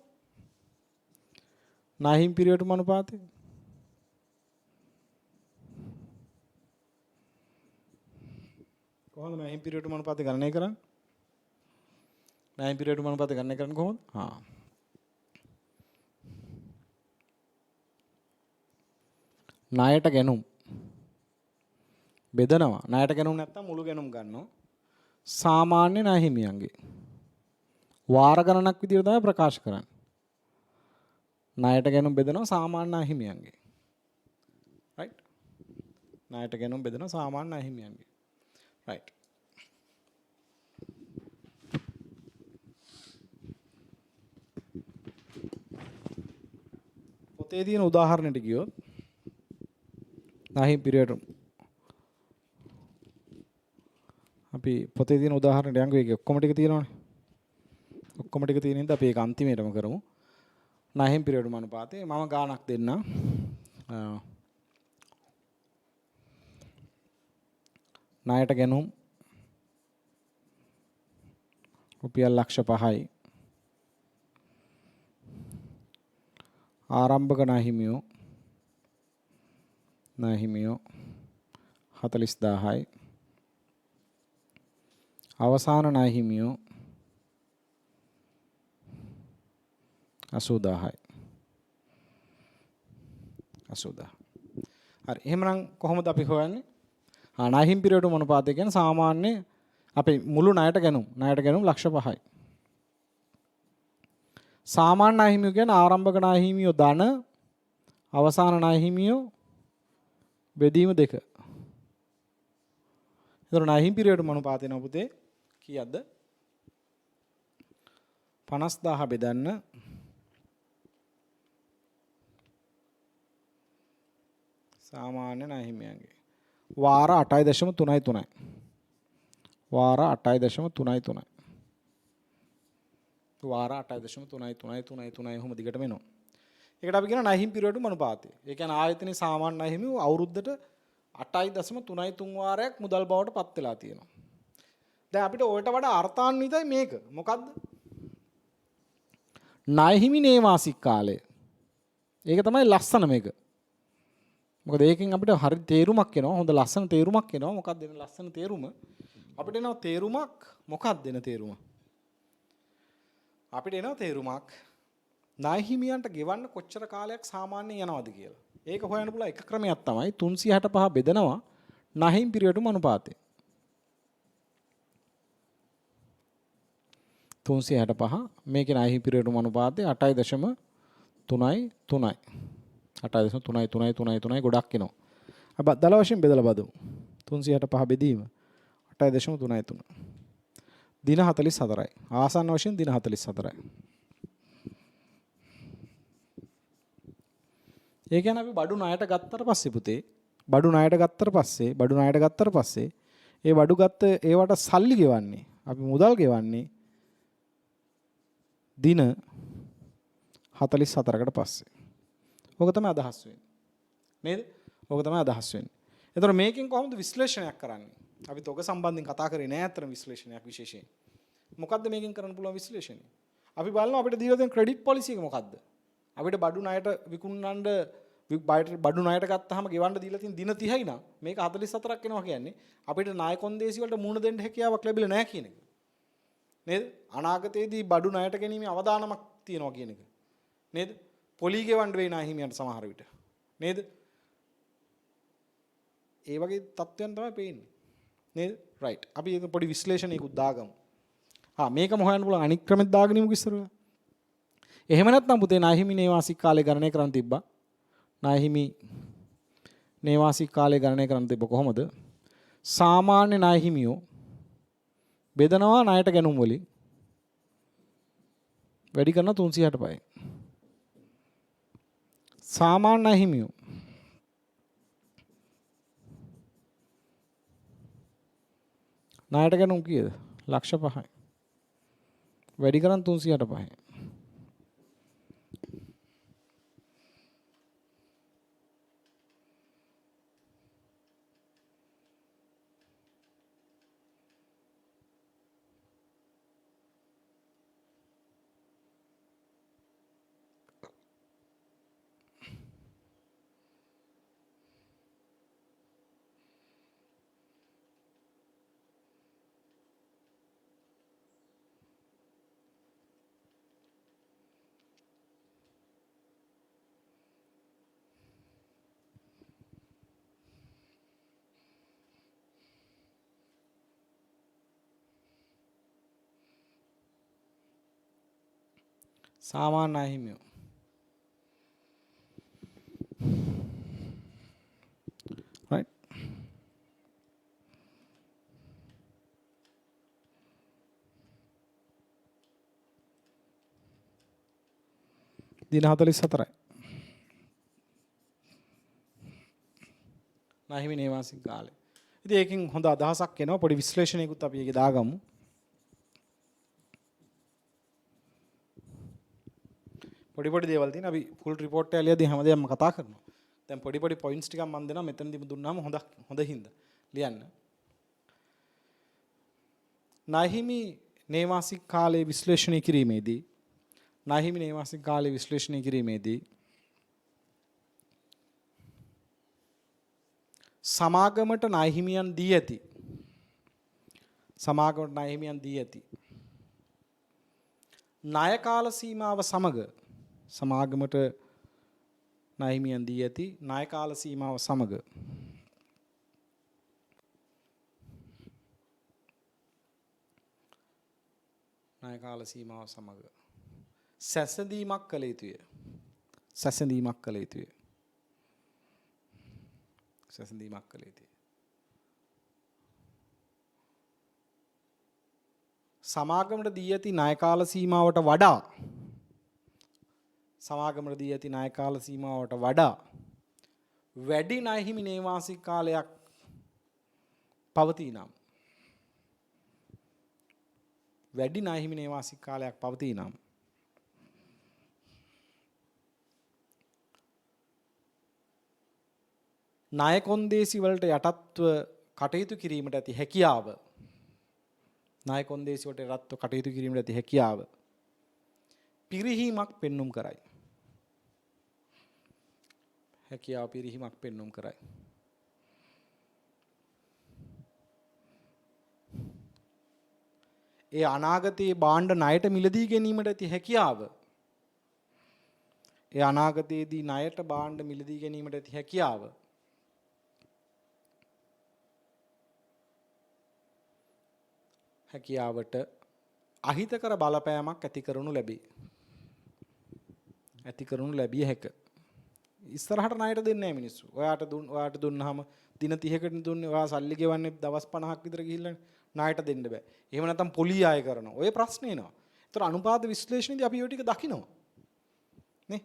ණය හිමි පිරිවැටුම් අනුපාතය. කොහොමද ණය හිමි පිරිවැටුම් අනුපාතය ගණනය කරන්නේ? ණය හිමි පිරිවැටුම් අනුපාතය ගණනය කරන්නේ කොහොමද? ණයට ගැනුම් බෙදනවා. ණයට ගැනුම් නැත්තම් මුළු ගැනුම් ගන්නවා. සාමාන්‍ය ණය හිමියන්ගේ වාර ගණනක් විදිහට තමයි ප්‍රකාශ කරන්නේ. ණයට ගැනුම් බෙදනවා සාමාන්‍ය ණය හිමියන්ගේ. රයිට්. ණයට ගැනුම් බෙදනවා සාමාන්‍ය ණය හිමියන්ගේ. රයිට්. පොතේ තියෙන උදාහරණෙට ගියොත් ණය හිමි පිරිවැටුම් අපි පොතේ තියෙන උදාහරණයක් යන්කෝ ඒකේ ඔක්කොම ටික තියෙනවනේ. ඔක්කොම ටික තියෙන හින්දා අපි ඒක අන්තිමේටම කරමු. නාහිම් පිරියඩුම අනුපාතේ මම ගාණක් දෙන්නම්. ණයට ගැනුම් රුපියල් ලක්ෂ 5යි. ආරම්භක නාහිමියෝ 40000යි. අවසාන නාහිමියෝ 80000යි. 80000. හරි. එහෙමනම් කොහොමද අපි හොයන්නේ? නාහිම් පිරියඩුම අනුපාතය කියන්නේ සාමාන්‍ය අපේ මුළු ණයට ගැනුම් ලක්ෂ 5යි. සාමාන්‍ය නාහිමියෝ කියන්නේ ආරම්භක නාහිමියෝ ධන අවසාන නාහිමියෝ බෙදීම 2. ඒතර නාහිම් පිරියඩුම අනුපාතය නෝ පුතේ කීයක්ද? 50000 බෙදන්න සාමාන්‍ය නාහිමියන්ගේ වාර 8.33. වාර 8.33. වාර 8.33 එහෙම දිගටම එනවා. ඒකට අපි කියන නාහිම් පිරියඩුම අනුපාතය. ඒ කියන්නේ ආයතනයේ සාමාන්‍ය නාහිමිය අවුරුද්දට 8.33 වාරයක් මුදල් බවට පත් වෙලා තියෙනවා. දැන් අපිට ඔයට වඩා අර්ථාන්විතයි මේක. මොකද්ද? නාහිමි නේවාසික කාලය. ඒක තමයි ලස්සන මේක. මොකද ඒකෙන් අපිට හරි තේරුමක් එනවා. හොඳ ලස්සන තේරුමක් එනවා. මොකක්ද එන ලස්සන තේරුම? අපිට එනවා තේරුමක්. මොකක්ද එන තේරුම? අපිට එනවා තේරුමක් නාහිමියන්ට ගෙවන්න කොච්චර කාලයක් සාමාන්‍යයෙන් යනවද කියලා. ඒක හොයන්න පුළුවන් එක ක්‍රමයක් තමයි 365 බෙදනවා නාහිම් පිරියඩුම අනුපාතය. 365 මේකේ නාහිම් පිරියඩුම අනුපාතය 8.33. 8.33 ගොඩක් එනවා. අපි දල වශයෙන් බෙදලා බලමු. 365 බෙදීම 8.33. දින 44යි. ආසන්න වශයෙන් දින 44යි. ඒ කියන්නේ අපි බඩු ණයට ගත්තට පස්සේ පුතේ බඩු ණයට ගත්තට පස්සේ ඒ බඩු ගත්ත ඒවට සල්ලි ගෙවන්නේ අපි මුදල් ගෙවන්නේ දින 44කට පස්සේ. ඕක තමයි අදහස් වෙන්නේ. නේද? ඕක තමයි අදහස් වෙන්නේ. එතකොට මේකෙන් කොහොමද විශ්ලේෂණයක් කරන්නේ? අපි තොග සම්බන්ධයෙන් කතා කරේ නෑ අතර විශ්ලේෂණයක් විශේෂයෙන්. මොකද්ද මේකෙන් කරන්න පුළුවන් විශ්ලේෂණය? අපි බලනවා අපිට දීලා තියෙන ක්‍රෙඩිට් පොලිසි එක මොකද්ද? අපිට බඩු ණයට විකුණන්න බඩු ණයට ගත්තාම ගෙවන්න දීලා තියෙන දින 30යි නම් මේක 44ක් එනවා කියන්නේ අපිට ණය කොන්දේසි වලට මුණ දෙන්න හැකියාවක් ලැබිලා නැහැ කියන එක. නේද? අනාගතයේදී බඩු ණයට ගැනීමේ අවදානමක් තියෙනවා කියන එක. නේද? පොලි ගෙවන්න වෙයි නාහිමියන්ට සමහර විට. නේද? ඒ වගේ තත්ත්වයන් තමයි පේන්නේ. නේද? රයිට්. අපි ඒක පොඩි විශ්ලේෂණයකුත් දාගමු. මේකම හොයන්න පුළුවන් අනික් ක්‍රමෙත් දාගෙන ඉමු ඉස්සරහ. එහෙම නැත්නම් පුතේ නාහිමි නේවාසික කාලේ ගණනය කරන් තිබ්බා. නාහිමි නේවාසික කාලේ ගණනය කරන් තිබ්බ කොහොමද? සාමාන්‍ය නාහිමියෝ බෙදනවා ණයට ගැනුම් වලින්. වැඩි කරන 365යි. සාමාන්‍ය නාහිමියෝ ණයට ගැනුම් කීයද? ලක්ෂ 5යි. වැඩි කරන් 365යි. සාමාන්‍ය නාහිමියෝ right දින 44යි. නාහිමි නේවාසික කාලේ. ඉතින් ඒකෙන් හොඳ අදහසක් එනවා. පොඩි විශ්ලේෂණයකුත් අපි ඒකේ දාගමු. පොඩි දේවල් තියෙන අපි ෆුල් රිපෝට් එක ලියදී හැමදේම කතා කරනවා. දැන් පොඩි පොයින්ට්ස් ටිකක් මම දෙනවා මෙතනදී දුන්නාම හොඳින්ද ලියන්න. නාහිමි නේවාසික කාලයේ විශ්ලේෂණය කිරීමේදී නාහිමි නේවාසික කාලයේ විශ්ලේෂණය කිරීමේදී සමාගමට නාහිමියන් දී ඇති ණය කාල සීමාව සමග සමාගමට නාහිමියන් දී ඇති ණය කාල සීමාව සමග ණය කාල සීමාව සමග සැසඳීමක් කළ යුතුය. සමාගමට දී ඇති ණය කාල සීමාවට වඩා වැඩි ණයහිමි නේවාසික කාලයක් පවතී නම් ණය කොන්දේසි වලට යටත්ව කටයුතු කිරීමට ඇති හැකියාව පිරිහීමක් පෙන්눔 කරයි. ඒ අනාගතයේ භාණ්ඩ ණයට මිලදී ගැනීමට ඇති හැකියාව හැකියාවට අහිතකර බලපෑමක් ඇති කරනු ලැබිය හැක. ඉස්සරහට ණයට දෙන්නේ නැහැ මිනිස්සු. ඔයාට දුන්නාම දින 30කට දුන්නේ ඔයා සල්ලි ගෙවන්නේ දවස් 50ක් විතර ගිහිල්ලා ණයට දෙන්න බෑ. එහෙම නැත්නම් පොලී ආය කරනවා. ඔය ප්‍රශ්නේ එනවා. ඒතර අනුපාත විශ්ලේෂණයේදී අපි ඔය ටික දකිනවා. නේ?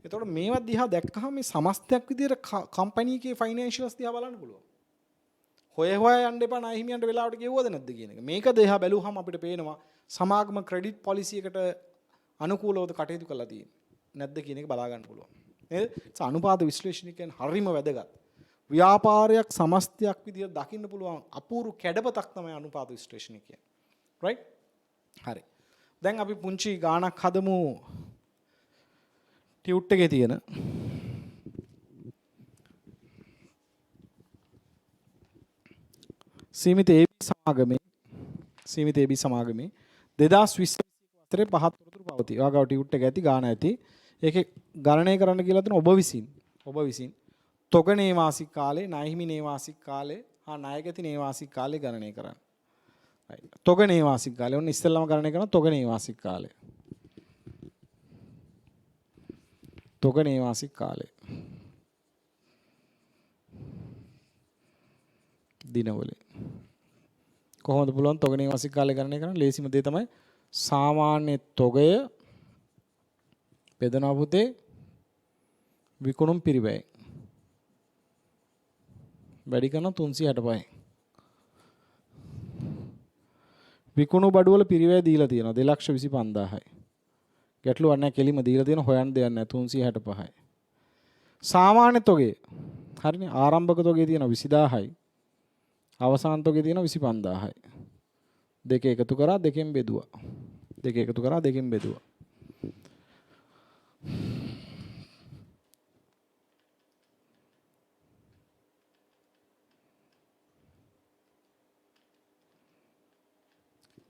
ඒතකොට මේවා දිහා දැක්කහම මේ සමස්තයක් විදියට කම්පැනි එකේ ෆයිනෑන්ෂියල්ස් දිහා බලන්න පුළුවන්. හොය යන්න එපා ණයහිමියන්ට වෙලාවට ගෙවුවද නැද්ද කියන එක. මේක දිහා බැලුවහම අපිට පේනවා සමාගම ක්‍රෙඩිට් පොලිසි එකට අනුකූලවද කටයුතු කරලා තියෙන්නේ නැද්ද කියන එක බලා ගන්න පුළුවන්. නේද? අනුපාත විශ්ලේෂණය කියන්නේ හරිම වැදගත්. ව්‍යාපාරයක් සමස්තයක් විදියට දකින්න පුළුවන් අපූර්ව කැඩපතක් තමයි අනුපාත විශ්ලේෂණය කියන්නේ. right? හරි. දැන් අපි පුංචි ගාණක් හදමු ටියුට් එකේ තියෙන සීමිත AB සමාගමේ 2020 වසරේ පහත් තොරතුරු පවතී. ඔයාගාව ටියුට් එක ඇති ගාණ ඇති. ඒකේ ගණනය කරන්න කියලා දෙන ඔබ විසින් තොග නේවාසික කාලේ, ණයහිමි නේවාසික කාලේ හා ණයගැති නේවාසික කාලේ ගණනය කරන්න. right. තොග නේවාසික කාලේ. ඔන්න ඉස්සෙල්ලාම ගණනය කරන තොග නේවාසික කාලේ. දිනවලේ. කොහොමද පුළුවන් තොග නේවාසික කාලේ ගණනය කරන්න? ලේසිම දේ තමයි සාමාන්‍ය තොගය බෙදනවා පුතේ විකුණුම් පිරිවැය. වැඩි කරන 365යි. විකුණු බඩුවල පිරිවැය දීලා තියෙනවා 225000යි. ගැටලුවක් නැහැ කෙලිම දීලා තියෙන හොයන්න දෙයක් නැහැ 365යි. සාමාන්‍ය තොගේ හරිනේ ආරම්භක තොගේ තියෙනවා 20000යි. අවසාන තොගේ තියෙනවා 25000යි. දෙක එකතු කරා දෙකෙන් බෙදුවා.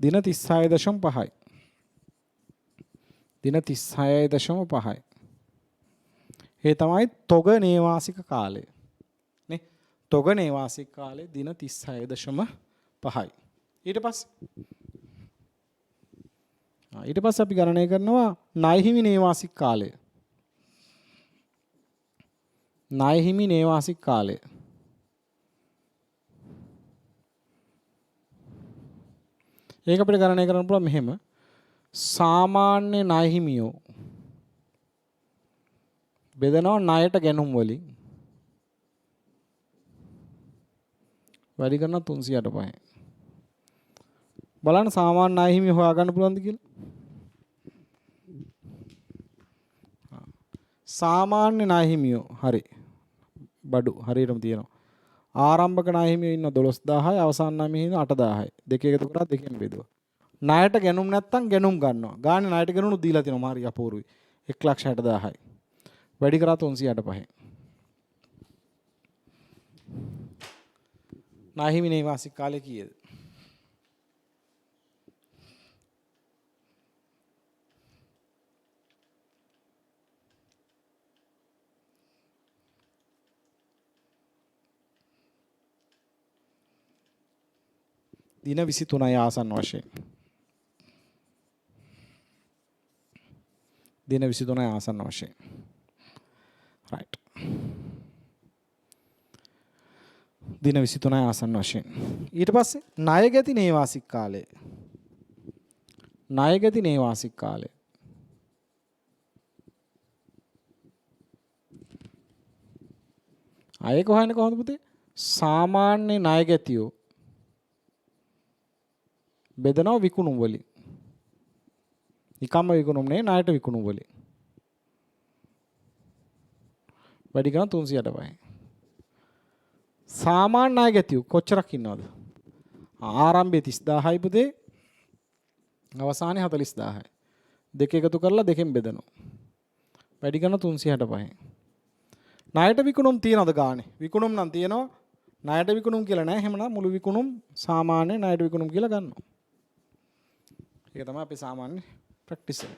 දින 36.5යි. ඒ තමයි තොග නේවාසික කාලය. නේ? තොග නේවාසික කාලේ දින 36.5යි. ඊට පස්සේ අපි ගණනය කරනවා ණයහිමි නේවාසික කාලය. ඒක අපිට ගණනය කරන්න පුළුවන් මෙහෙම. සාමාන්‍ය ණයහිමියෝ බෙදනවා ණයට ගැනුම් වලින්. වැඩි කරන 385. බලන්න සාමාන්‍ය ණය හිමි හොයාගන්න පුළුවන්ද කියලා. සාමාන්‍ය ණය හිමියෝ හරි. බඩු හරියටම තියෙනවා. ආරම්භක ණය හිමියෝ ඉන්න 12000යි අවසාන ණය හිමියෝ 8000යි. දෙක එකතු කරලා දෙකෙන් බෙදුවා. ණයට ගැනුම් නැත්තම් ගැනුම් ගන්නවා. ගානේ ණයට ගැනුණු දීලා තියෙනවා මාරි අපූර්වයි. 160000යි. වැඩි කරා 385. ණය හිමි නේවාසික කාලේ කීයද? දින 23යි ආසන්න වශයෙන්. දින 23යි ආසන්න වශයෙන්. right. දින 23යි ආසන්න වශයෙන්. ඊට පස්සේ ණයගැති නේවාසික කාලය. ණයගැති නේවාසික කාලය. අය කොහොමද පුතේ? සාමාන්‍ය ණයගැතියෝ බෙදනවා විකුණුම් වලින්. නිකම්ම විකුණුම් නේ ණයට විකුණුම් වලින්. වැඩි කරන 385. සාමාන්‍ය ණයගැතියෝ කොච්චරක් ඉන්නවද? ආරම්භයේ 30000යි පුතේ. අවසානයේ 40000යි. දෙක එකතු කරලා දෙකෙන් බෙදනවා. වැඩි කරන 365. ණයට විකුණුම් තියනවද ගානේ? විකුණුම් නම් තියෙනවා. ණයට විකුණුම් කියලා නෑ. එහෙමනම් මුළු විකුණුම් සාමාන්‍ය ණයට විකුණුම් කියලා ගන්නවා. ඒක තමයි අපි සාමාන්‍ය ප්‍රැක්ටිස් එක.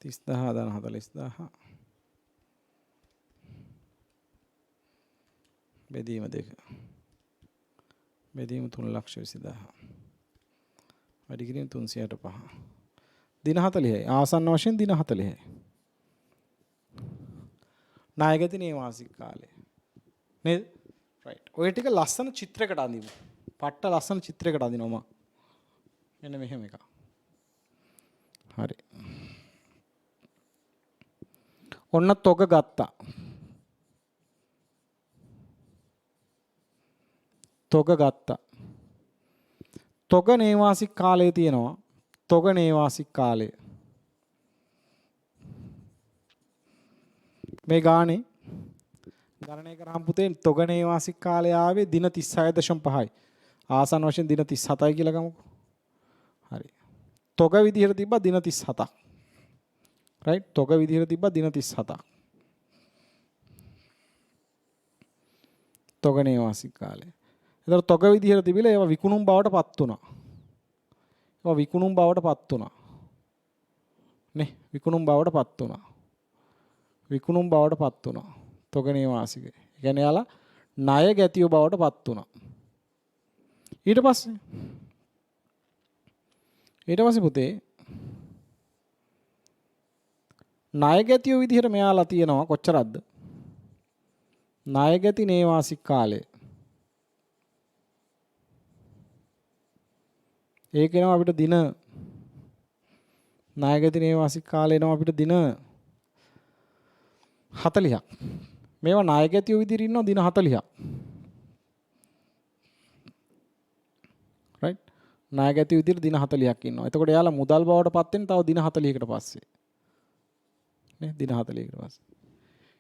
30000 දාන 40000 බෙදීම 2. බෙදීම 320000. වැඩි කිරීම 365. දින 40යි. ආසන්න වශයෙන් දින 40යි. ණයගැති නේවාසික කාලය. නේද? right. ඔය ටික ලස්සන චිත්‍රයකට අඳිමු. පට්ට ලස්සන චිත්‍රයකට අඳිනවා මම. මෙන්න මෙහෙම එකක්. හරි. ඔන්න තොග ගත්තා. තොග ගත්තා. තොග නේවාසික කාලය තියෙනවා. තොග නේවාසික කාලය. මේ ගානේ ගණනය කරාම පුතේ තොග නේවාසික කාලය ආවේ දින 36.5යි. ආසන්න වශයෙන් දින 37යි කියලා ගමුකෝ. හරි. තොග විදිහට තිබ්බා දින 37ක්. right? තොග විදිහට තිබ්බා දින 37ක්. තොග නේවාසික කාලය. ඒතර තොග විදිහට තිබිලා ඒවා විකුණුම් බවට පත් වුණා. ඒවා විකුණුම් බවට පත් වුණා. නේ විකුණුම් බවට පත් වුණා. විකුණුම් බවට පත් වුණා. තොග නේවාසික. ඒ කියන්නේ යාලා ණය ගැතියෝ බවට පත් වුණා. ඊට පස්සේ පුතේ ණය ගැතියෝ විදිහට මෙයාලා තියෙනවා කොච්චරක්ද? ණය ගැති නේවාසික කාලය. ඒක එනවා අපිට දින ණය ගැති නේවාසික කාලය එනවා අපිට දින 40ක්. මේවා ණය ගැතියෝ විදිහට ඉන්නවා දින 40ක්. right? ණය ගැතියෝ විදිහට දින 40ක් ඉන්නවා. එතකොට එයාලා මුදල් බවට පත් වෙන තව දින 40කට පස්සේ. නේ දින 40කට පස්සේ.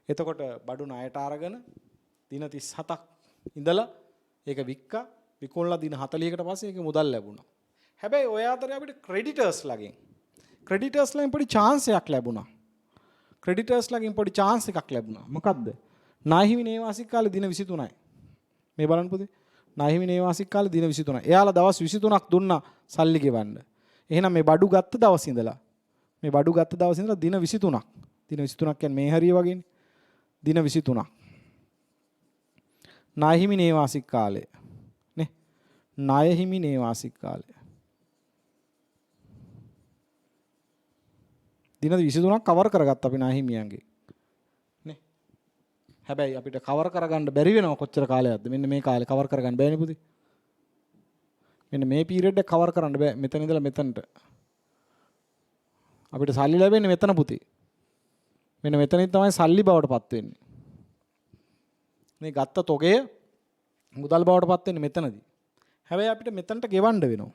එතකොට බඩු ණයට අරගෙන දින 37ක් ඉඳලා ඒක වික්කා විකුණලා දින 40කට පස්සේ ඒක මුදල් ලැබුණා. හැබැයි ඔය අතරේ අපිට ක්‍රෙඩිටර්ස්ලාගෙන් පොඩි chance එකක් ලැබුණා. ක්‍රෙඩිටර්ස්ලාගෙන් පොඩි chance එකක් ලැබුණා. මොකද්ද? ණය හිමි නේවාසික කාලේ දින 23යි. මේ බලන්න පුතේ. ණය හිමි නේවාසික කාලේ දින 23යි. එයාලා දවස් 23ක් දුන්නා සල්ලි ගෙවන්න. එහෙනම් මේ බඩු ගත්ත දවස් ඉඳලා දින 23ක්. දින 23ක් කියන්නේ මේ හරිය වගේනේ. දින 23ක්. ණය හිමි නේවාසික කාලය. නේ? ණය හිමි නේවාසික කාලය. දින 23ක් කවර් කරගත්ත අපි ණය හිමියන්ගේ. නේ? හැබැයි අපිට කවර් කරගන්න බැරි වෙනවා කොච්චර කාලයක්ද? මෙන්න මේ කාලේ කවර් කරගන්න බෑනේ පුතේ. මෙන්න මේ පීරියඩ් එක කවර් කරන්න බෑ. මෙතන ඉඳලා මෙතනට. අපිට සල්ලි ලැබෙන්නේ මෙතන පුතේ. මෙන්න මෙතනින් තමයි සල්ලි බවට පත් වෙන්නේ. මේ ගත්ත තොගය මුදල් බවට පත් වෙන්නේ මෙතනදී. හැබැයි අපිට මෙතනට ගෙවන්න වෙනවා.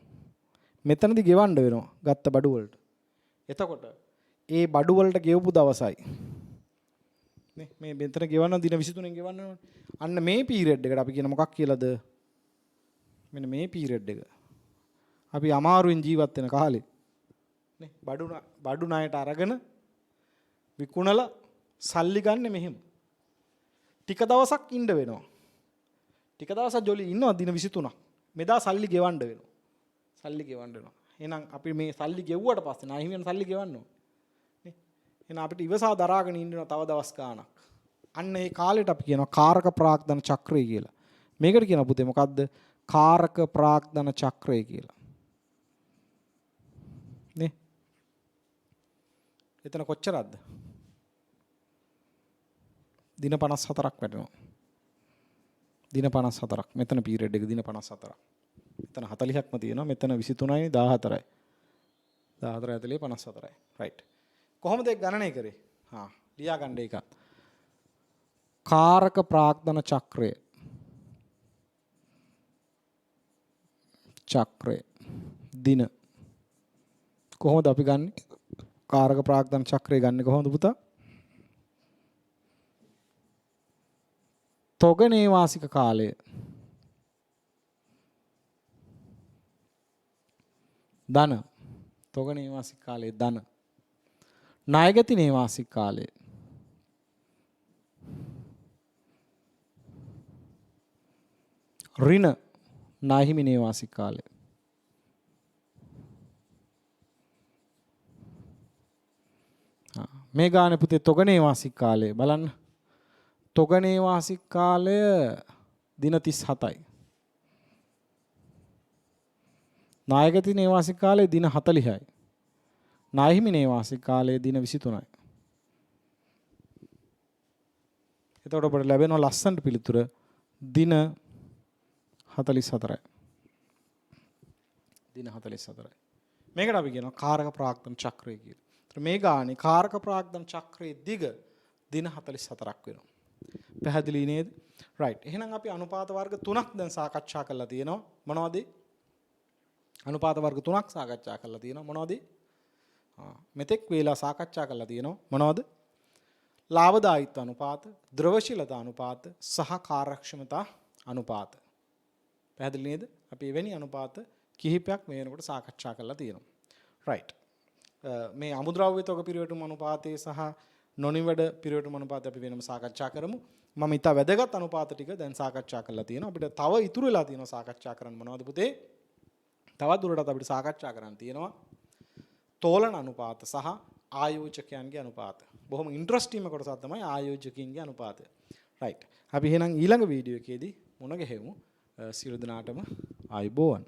මෙතනදී ගෙවන්න වෙනවා ගත්ත බඩු වලට. එතකොට ඒ බඩු වලට ගෙවපු දවසයි නේ මේ මෙතන ගෙවන්න දින 23න් ගෙවන්න ඕනේ. අන්න මේ පීරියඩ් එකට අපි කියන මොකක් කියලාද? මෙන්න මේ පීරියඩ් එක. අපි අමාරුවෙන් ජීවත් වෙන කාලේ නේ බඩු ණයට අරගෙන විකුණලා සල්ලි ගන්න මෙහෙම. ටික දවසක් ඉන්න වෙනවා. ටික දවසක් ජොලි ඉන්නවා දින 23ක්. මෙදා සල්ලි ගෙවන්න වෙනවා. සල්ලි ගෙවන්න වෙනවා. එහෙනම් අපි මේ සල්ලි ගෙවුවට පස්සේ නා හිමියන් සල්ලි ගෙවන්න ඕනේ. නේ? එහෙනම් අපිට ඉවසා දරාගෙන ඉන්න වෙනවා තව දවස් ගාණක්. අන්න ඒ කාලෙට අපි කියනවා කාරක ප්‍රාග්ධන චක්‍රය කියලා. මේකට කියන පුතේ මොකද්ද? කාරක ප්‍රාග්ධන චක්‍රය කියලා. නේ? එතන කොච්චරක්ද? දින 54ක් වැටෙනවා. දින 54ක්. මෙතන පීරියඩ් එක දින 54ක්. මෙතන 40ක්ම තියෙනවා. මෙතන 23යි 14යි. 14 ඇතුලේ 54යි. රයිට්. කොහොමද ඒක ගණනය කරේ? ලියා ගන්න එක. කාරක ප්‍රාග්ධන චක්‍රය. දින. කොහොමද අපි ගන්නෙ? කාරක ප්‍රාග්ධන චක්‍රය ගන්නෙ කොහොමද පුතා? තොග නේවාසික කාලය ධන තොග නේවාසික කාලය ධන ණයගති නේවාසික කාලය ඍණ ණයහිමි නේවාසික කාලය මේ ගානේ පුතේ තොග නේවාසික කාලය බලන්න තොග නේවාසික කාලය දින 37යි. ණයගති නේවාසික කාලය දින 40යි. ණයහිමි නේවාසික කාලය දින 23යි. එතකොට ඔබට ලැබෙනවා ලස්සනට පිළිතුර දින 44යි. දින 44යි. මේකට අපි කියනවා කාරක ප්‍රාග්ධන චක්‍රය කියලා. ඒතර මේ ගානේ කාරක ප්‍රාග්ධන චක්‍රයේ දිග දින 44ක් වෙනවා. පැහැදිලි නේද? රයිට්. එහෙනම් අපි අනුපාත වර්ග තුනක් දැන් සාකච්ඡා කරලා තියෙනවා. මොනවද? අනුපාත වර්ග තුනක් සාකච්ඡා කරලා තියෙනවා. මොනවද? මෙතෙක් වේලා සාකච්ඡා කරලා තියෙනවා. මොනවද? ලාභදායීත්ව අනුපාත, ද්‍රවශීලතා අනුපාත සහ කාර්යක්ෂමතා අනුපාත. පැහැදිලි නේද? අපි එවැනි අනුපාත කිහිපයක් මේ වෙනකොට සාකච්ඡා කරලා තියෙනවා. රයිට්. මේ අමුද්‍රව්‍ය තොග පිරිවැටුම් අනුපාතයේ සහ නොනිවැඩ පිරිවැටුම් අනුපාතය අපි වෙනම සාකච්ඡා කරමු. මම ඊට වැදගත් අනුපාත ටික දැන් සාකච්ඡා කරලා තියෙනවා. අපිට තව ඉතුරු වෙලා තියෙනවා සාකච්ඡා කරන්න මොනවද පුතේ? තවත් දුරටත් අපිට සාකච්ඡා කරන්න තියෙනවා තෝලන අනුපාත සහ ආයෝජකයන්ගේ අනුපාත. බොහොම ඉන්ටරෙස්ටිං කොටසක් තමයි ආයෝජකයන්ගේ අනුපාතය. රයිට්. අපි එහෙනම් ඊළඟ වීඩියෝ එකේදී මුණ ගැහෙමු. සියලු දෙනාටම ආයුබෝවන්.